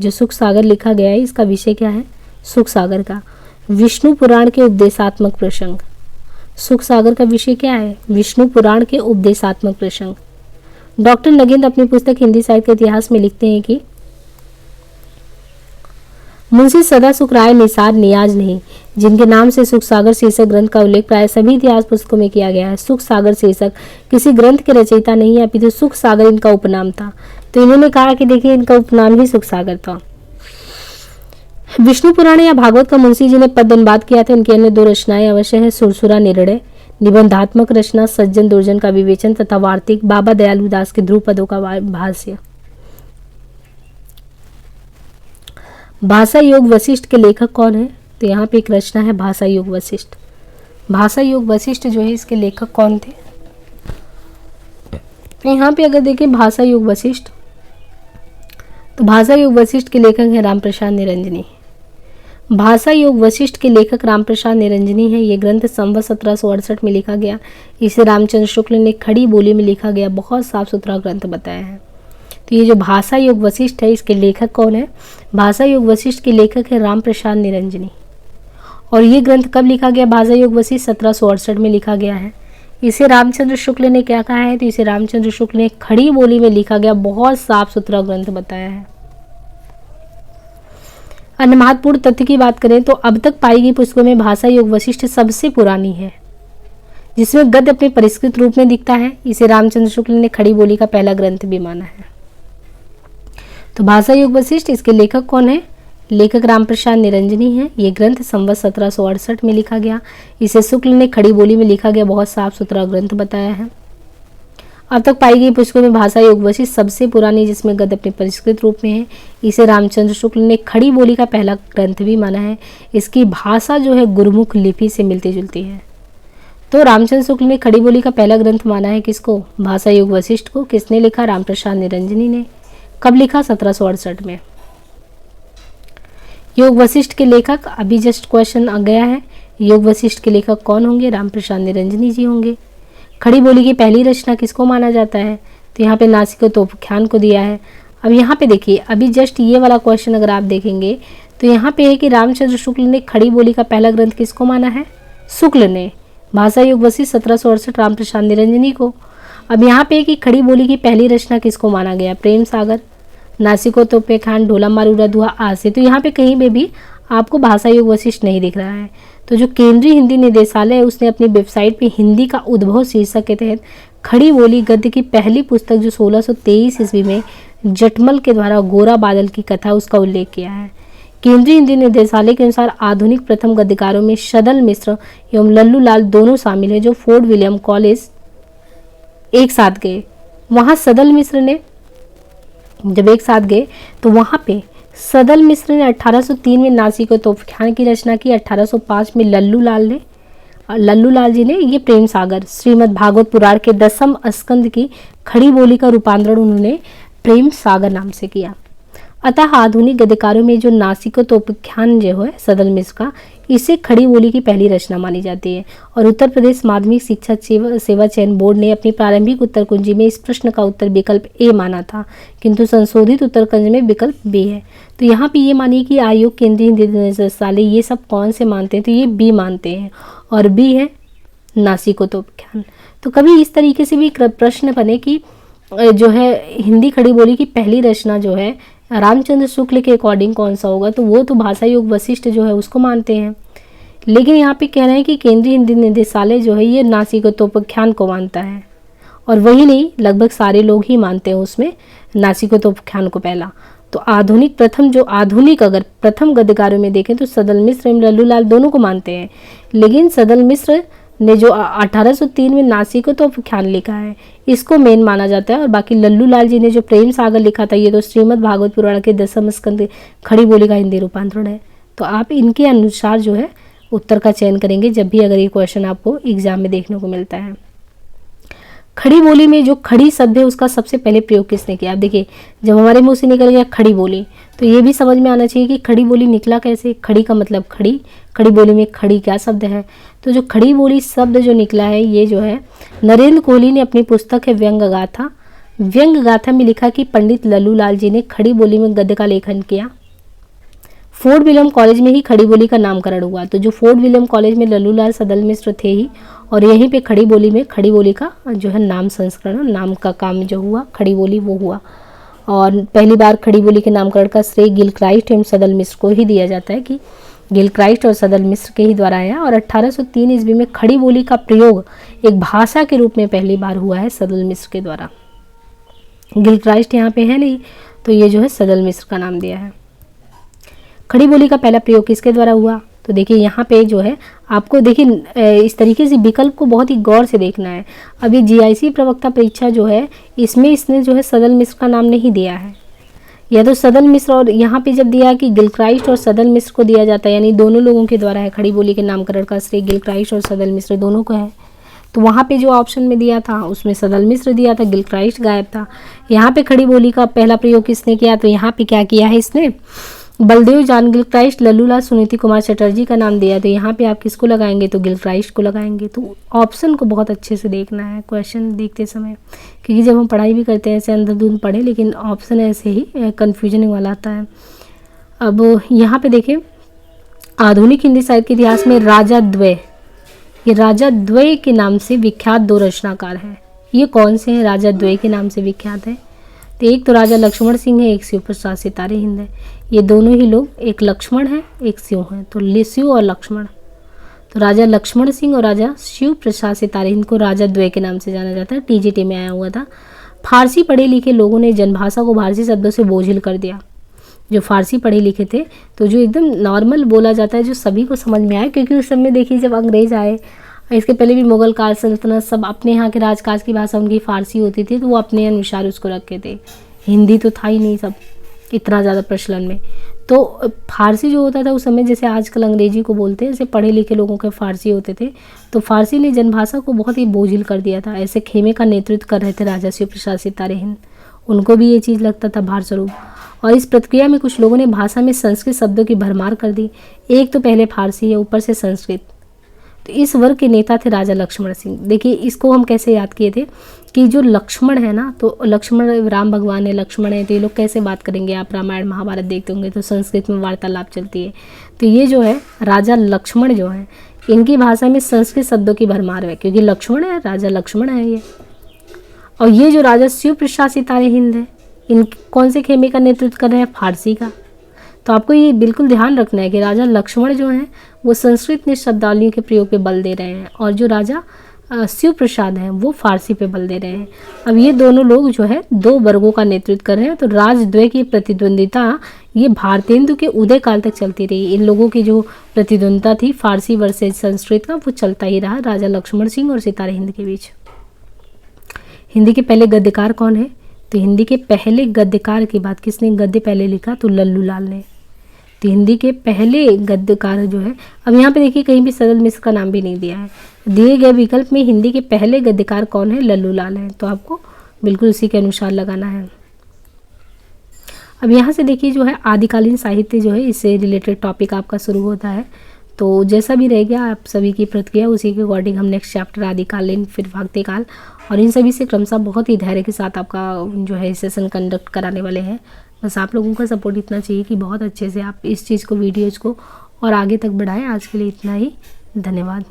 जो सुख सागर लिखा गया है इसका विषय क्या है? सुख सागर का विष्णु पुराण के उपदेशात्मक प्रसंग। सुख सागर का विषय क्या है? विष्णु पुराण के उपदेशात्मक प्रसंग। डॉक्टर नगेंद्र अपनी पुस्तक हिंदी साहित्य के इतिहास में लिखते हैं कि मुंशी सदा सुख राय निसार नियाज नहीं, जिनके नाम से सुख सागर शीर्षक ग्रंथ का उल्लेख प्राय सभी इतिहास पुस्तकों में किया गया है। सुख सागर शीर्षक किसी ग्रंथ के रचयिता नहीं है, अपितु सुख सागर इनका उपनाम था। तो इन्होंने कहा कि देखिए इनका उपनाम ही सुख सागर था। विष्णु पुराण या भागवत का मुंशी जी ने पद्य अनुवाद किया था। इनकी अन्य 2 रचनाएं अवश्य है, सुरसुरा निर्णय निबंधात्मक रचना, सज्जन दुर्जन का विवेचन तथा वार्तिक, बाबा दयालु दास के ध्रुव पदों का भाष्य। भाषा योग वशिष्ठ के लेखक कौन है? तो यहाँ पे एक रचना है भाषा योग वशिष्ठ। भाषा योग वशिष्ठ जो है इसके लेखक कौन थे? तो यहाँ पे अगर देखें भाषा योग वशिष्ठ, तो भाषा योग वशिष्ठ के लेखक है रामप्रसाद निरंजनी। भाषा योग वशिष्ठ के लेखक रामप्रसाद निरंजनी है। ये ग्रंथ संवत 1768 में लिखा गया। इसे रामचंद्र शुक्ल ने खड़ी बोली में लिखा गया बहुत साफ सुथरा ग्रंथ बताया है। तो ये जो भाषा योग वशिष्ठ है इसके लेखक कौन है? भाषा योग वशिष्ठ के लेखक है रामप्रसाद निरंजनी। और ये ग्रंथ कब लिखा गया? भाषा योग वशिष्ठ 1768 में लिखा गया है। इसे रामचंद्र शुक्ल ने क्या कहा है? तो इसे रामचंद्र शुक्ल ने खड़ी बोली में लिखा गया बहुत साफ सुथरा ग्रंथ बताया है। अन्य महत्वपूर्ण तथ्य की बात करें तो अब तक पाई गई पुस्तकों में भाषा योग वशिष्ठ सबसे पुरानी है, जिसमें गद्य अपने परिष्कृत रूप में दिखता है। इसे रामचंद्र शुक्ल ने खड़ी बोली का पहला ग्रंथ भी माना है। तो भाषा योग वशिष्ठ, इसके लेखक कौन है? लेखक रामप्रसाद निरंजनी है। ये ग्रंथ संवत 1768 में लिखा गया। इसे शुक्ल ने खड़ी बोली में लिखा गया बहुत साफ सुथरा ग्रंथ बताया है। अब तक पाई गई पुस्तकों में भाषा योग वशिष्ठ सबसे पुरानी, जिसमें गद्य अपने परिष्कृत रूप में है। इसे रामचंद्र शुक्ल ने खड़ी बोली का पहला ग्रंथ भी माना है। इसकी भाषा जो है गुरुमुख लिपि से मिलती जुलती है। तो रामचंद्र शुक्ल ने खड़ी बोली का पहला ग्रंथ माना है किसको? भाषा योग वशिष्ठ को। किसने लिखा? रामप्रसाद निरंजनी ने। कब लिखा? 1768 में। योग वशिष्ठ के लेखक, अभी जस्ट क्वेश्चन आ गया है, योग वशिष्ठ के लेखक कौन होंगे? रामप्रसाद निरंजनी जी होंगे। खड़ी बोली की पहली रचना किसको माना जाता है? तो यहाँ पे नासिकोतोपाख्यान को दिया है। अब यहाँ पे देखिए, अभी जस्ट ये वाला क्वेश्चन अगर आप देखेंगे तो यहाँ पे है कि रामचंद्र शुक्ल ने खड़ी बोली का पहला ग्रंथ किसको माना है? शुक्ल ने। भाषा योग वशिष्ठ 1768 रामप्रसाद निरंजनी को। अब यहाँ पे है कि खड़ी बोली की पहली रचना किसको माना गया? प्रेम सागर, नासिकोतोपाख्यान, ढोला मारूरा दुआ आसे। तो यहाँ पे कहीं पे भी आपको भाषा योग वशिष्ठ नहीं दिख रहा है। तो जो केंद्रीय हिंदी निदेशालय है उसने अपनी वेबसाइट पे हिंदी का उद्भव शीर्षक के तहत खड़ी बोली गद्य की पहली पुस्तक जो 1623 ईस्वी में जटमल के द्वारा गोरा बादल की कथा, उसका उल्लेख किया है। केंद्रीय हिंदी निदेशालय के अनुसार आधुनिक प्रथम गद्यकारों में सदल मिश्र एवं लल्लू लाल दोनों शामिल है, जो फोर्ट विलियम कॉलेज एक साथ गए। वहाँ सदल मिश्र ने जब एक साथ गए तो वहाँ पे सदल मिश्र ने 1803 में नासिकोतोपाख्यान की रचना की। 1805 में लल्लू लाल जी ने ये प्रेम सागर, श्रीमद् भागवत पुराण के 10वें स्कंद की खड़ी बोली का रूपांतरण उन्होंने प्रेम सागर नाम से किया। अतः आधुनिक गद्यकारों में जो नासिकोतोपाख्यान जो है सदल मिश्र का, इसे खड़ी बोली की पहली रचना मानी जाती है। और उत्तर प्रदेश माध्यमिक शिक्षा सेवा चयन बोर्ड ने अपनी प्रारंभिक उत्तर कुंजी में इस प्रश्न का उत्तर विकल्प ए माना था, किंतु संशोधित उत्तर कुंजी में विकल्प बी है। तो यहाँ पे ये मानिए कि आयोग, केंद्रीय हिंदी निदेशालय, ये सब कौन से मानते हैं? तो ये बी मानते हैं, और बी है नासिकोतोपाख्यान। तो कभी इस तरीके से भी प्रश्न बने कि जो है हिंदी खड़ी बोली की पहली रचना जो है रामचंद्र शुक्ल के अकॉर्डिंग कौन सा होगा? तो वो तो भाषा योग वशिष्ठ जो है उसको मानते हैं। लेकिन यहाँ पे कह रहे हैं कि केंद्रीय हिंदी निदेशालय जो है ये नासिकोतोपाख्यान को मानता है, और वही नहीं, लगभग सारे लोग ही मानते हैं उसमें नासिकोतोपाख्यान को पहला। तो आधुनिक अगर प्रथम गद्यकारों में देखें तो सदल मिश्र एवं लल्लू लाल दोनों को मानते हैं। लेकिन सदल मिश्र ने जो 1803 में नासिकोतोपाख्यान लिखा है इसको मेन माना जाता है, और बाकी लल्लू लाल जी ने जो प्रेम सागर लिखा था ये तो श्रीमद् भागवत पुराण के 10वें स्कंद खड़ी बोली का हिंदी रूपांतरण है। तो आप इनके अनुसार जो है उत्तर का चयन करेंगे जब भी अगर ये क्वेश्चन आपको एग्जाम में देखने को मिलता है। खड़ी बोली में जो खड़ी शब्द है उसका सबसे पहले प्रयोग किसने किया? आप देखिए, जब हमारे मुंह से निकल गया खड़ी बोली तो ये भी समझ में आना चाहिए कि खड़ी बोली निकला कैसे। खड़ी का मतलब खड़ी बोली में खड़ी क्या शब्द है? तो जो खड़ी बोली शब्द जो निकला है ये जो है नरेंद्र कोहली ने अपनी पुस्तक है व्यंग गाथा में लिखा कि पंडित लल्लू लाल जी ने खड़ी बोली में गद्य का लेखन किया। फोर्ट विलियम कॉलेज में ही खड़ी बोली का नामकरण हुआ। तो जो फोर्ट विलियम कॉलेज में लल्लू लाल सदल मिश्र थे ही, और यहीं पे खड़ी बोली का जो है नाम संस्करण, नाम का काम जो हुआ खड़ी बोली वो हुआ। और पहली बार खड़ी बोली के नामकरण का श्रेय गिलक्राइस्ट एवं सदल मिश्र को ही दिया जाता है कि गिलक्राइस्ट और सदल मिश्र के ही द्वारा आया। और 1803 ईस्वी में खड़ी बोली का प्रयोग एक भाषा के रूप में पहली बार हुआ है सदल मिश्र के द्वारा। गिलक्राइस्ट यहाँ पे है नहीं, तो ये जो है सदल मिश्र का नाम दिया है। खड़ी बोली का पहला प्रयोग किसके द्वारा हुआ? तो देखिए यहाँ पे जो है आपको देखिए इस तरीके से विकल्प को बहुत ही गौर से देखना है। अब ये GIC प्रवक्ता परीक्षा जो है इसमें इसने जो है सदल मिश्र का नाम नहीं दिया है, या तो सदल मिश्र, और यहाँ पे जब दिया कि गिलक्राइस्ट और सदल मिश्र को दिया जाता है, यानी दोनों लोगों के द्वारा है। खड़ी बोली के नामकरण का श्रेय गिलक्राइस्ट और सदल मिश्र दोनों को है। तो वहाँ पे जो ऑप्शन में दिया था उसमें सदल मिश्र दिया था, गिलक्राइस्ट गायब था। यहाँ पे खड़ी बोली का पहला प्रयोग किसने किया? तो यहाँ पे क्या किया है इसने? बलदेव जान गिलक्राइस्ट, लल्लू लाल, सुनीति कुमार चटर्जी का नाम दिया। तो यहाँ पे आप किसको लगाएंगे? तो गिलक्राइस्ट को लगाएंगे। तो ऑप्शन को बहुत अच्छे से देखना है क्वेश्चन देखते समय, क्योंकि जब हम पढ़ाई भी करते हैं ऐसे अंधाधुंध पढ़े, लेकिन ऑप्शन ऐसे ही कन्फ्यूजन वाला आता है। अब यहाँ पे देखें, आधुनिक हिंदी साहित्य के इतिहास में राजा द्वय के नाम से विख्यात दो रचनाकार हैं। ये कौन से हैं राजा द्वय के नाम से विख्यात है? तो एक तो राजा लक्ष्मण सिंह है, एक शिव प्रसाद सितारे हिंद है। ये दोनों ही लोग, एक लक्ष्मण है एक शिव है, तो शिव और लक्ष्मण। तो राजा लक्ष्मण सिंह और राजा शिव प्रसाद सितारे हिंद को राजा द्वय के नाम से जाना जाता है। TGT में आया हुआ था। फारसी पढ़े लिखे लोगों ने जनभाषा को फारसी शब्दों से बोझिल कर दिया। जो फारसी पढ़े लिखे थे तो जो एकदम नॉर्मल बोला जाता है, जो सभी को समझ में आए, क्योंकि उस समय देखिए जब अंग्रेज आए, इसके पहले भी मुगल काल सल्तनत, सब अपने यहाँ के राजकाज की भाषा उनकी फारसी होती थी, तो वो अपने अनुसार उसको रखे थे। हिंदी तो था ही नहीं सब इतना ज़्यादा प्रचलन में। तो फारसी जो होता था उस समय, जैसे आजकल अंग्रेजी को बोलते हैं, जैसे पढ़े लिखे लोगों के फारसी होते थे, तो फारसी ने जनभाषा को बहुत ही बोझिल कर दिया था। ऐसे खेमे का नेतृत्व कर रहे थे राजा शिव प्रसाद सितारे हिंद, उनको भी ये चीज़ लगता था भार स्वरूप। और इस प्रक्रिया में कुछ लोगों ने भाषा में संस्कृत शब्दों की भरमार कर दी। एक तो पहले फारसी है, ऊपर से संस्कृत। तो इस वर्ग के नेता थे राजा लक्ष्मण सिंह। देखिए इसको हम कैसे याद किए थे कि जो लक्ष्मण है ना, तो लक्ष्मण राम भगवान है, लक्ष्मण है, तो ये लोग कैसे बात करेंगे। आप रामायण महाभारत देखते होंगे तो संस्कृत में वार्तालाप चलती है। तो ये जो है राजा लक्ष्मण जो है, इनकी भाषा में संस्कृत शब्दों की भरमार है, क्योंकि लक्ष्मण है, राजा लक्ष्मण है ये। और ये जो राजा शिव प्रसाद सितारे हिंद है, इन कौन से खेमे का नेतृत्व कर रहे हैं, फारसी का। तो आपको ये बिल्कुल ध्यान रखना है कि राजा लक्ष्मण जो हैं वो संस्कृत में शब्दावलियों के प्रयोग पे बल दे रहे हैं, और जो राजा शिव प्रसाद हैं वो फारसी पे बल दे रहे हैं। अब ये दोनों लोग जो है दो वर्गों का नेतृत्व कर रहे हैं। तो राजद्वय की प्रतिद्वंदिता ये भारतेंदु के उदय काल तक चलती रही। इन लोगों की जो प्रतिद्वंदिता थी फारसी वर्सेज संस्कृत का, वो चलता ही रहा राजा लक्ष्मण सिंह और सितारे हिंद के बीच। हिंदी के पहले गद्यकार कौन है, तो हिंदी के पहले गद्यकार की बात किसने गद्य पहले लिखा, तो लल्लू लाल ने। तो हिंदी के पहले गद्यकार जो है, अब यहाँ पे देखिए कहीं भी सरल मिश्र का नाम भी नहीं दिया है। दिए गए विकल्प में हिंदी के पहले गद्यकार कौन है, लल्लू लाल है। तो आपको बिल्कुल उसी के अनुसार लगाना है। अब यहाँ से देखिए जो है आदिकालीन साहित्य जो है, इससे रिलेटेड टॉपिक आपका शुरू होता है। तो जैसा भी रह गया आप सभी की प्रतिक्रिया, उसी के अकॉर्डिंग हम नेक्स्ट चैप्टर आदिकालीन, फिर भागते काल, और इन सभी से क्रमशः बहुत ही धैर्य के साथ आपका जो है सेशन कंडक्ट कराने वाले हैं। बस आप लोगों का सपोर्ट इतना चाहिए कि बहुत अच्छे से आप इस चीज़ को, वीडियोज़ को और आगे तक बढ़ाएं। आज के लिए इतना ही, धन्यवाद।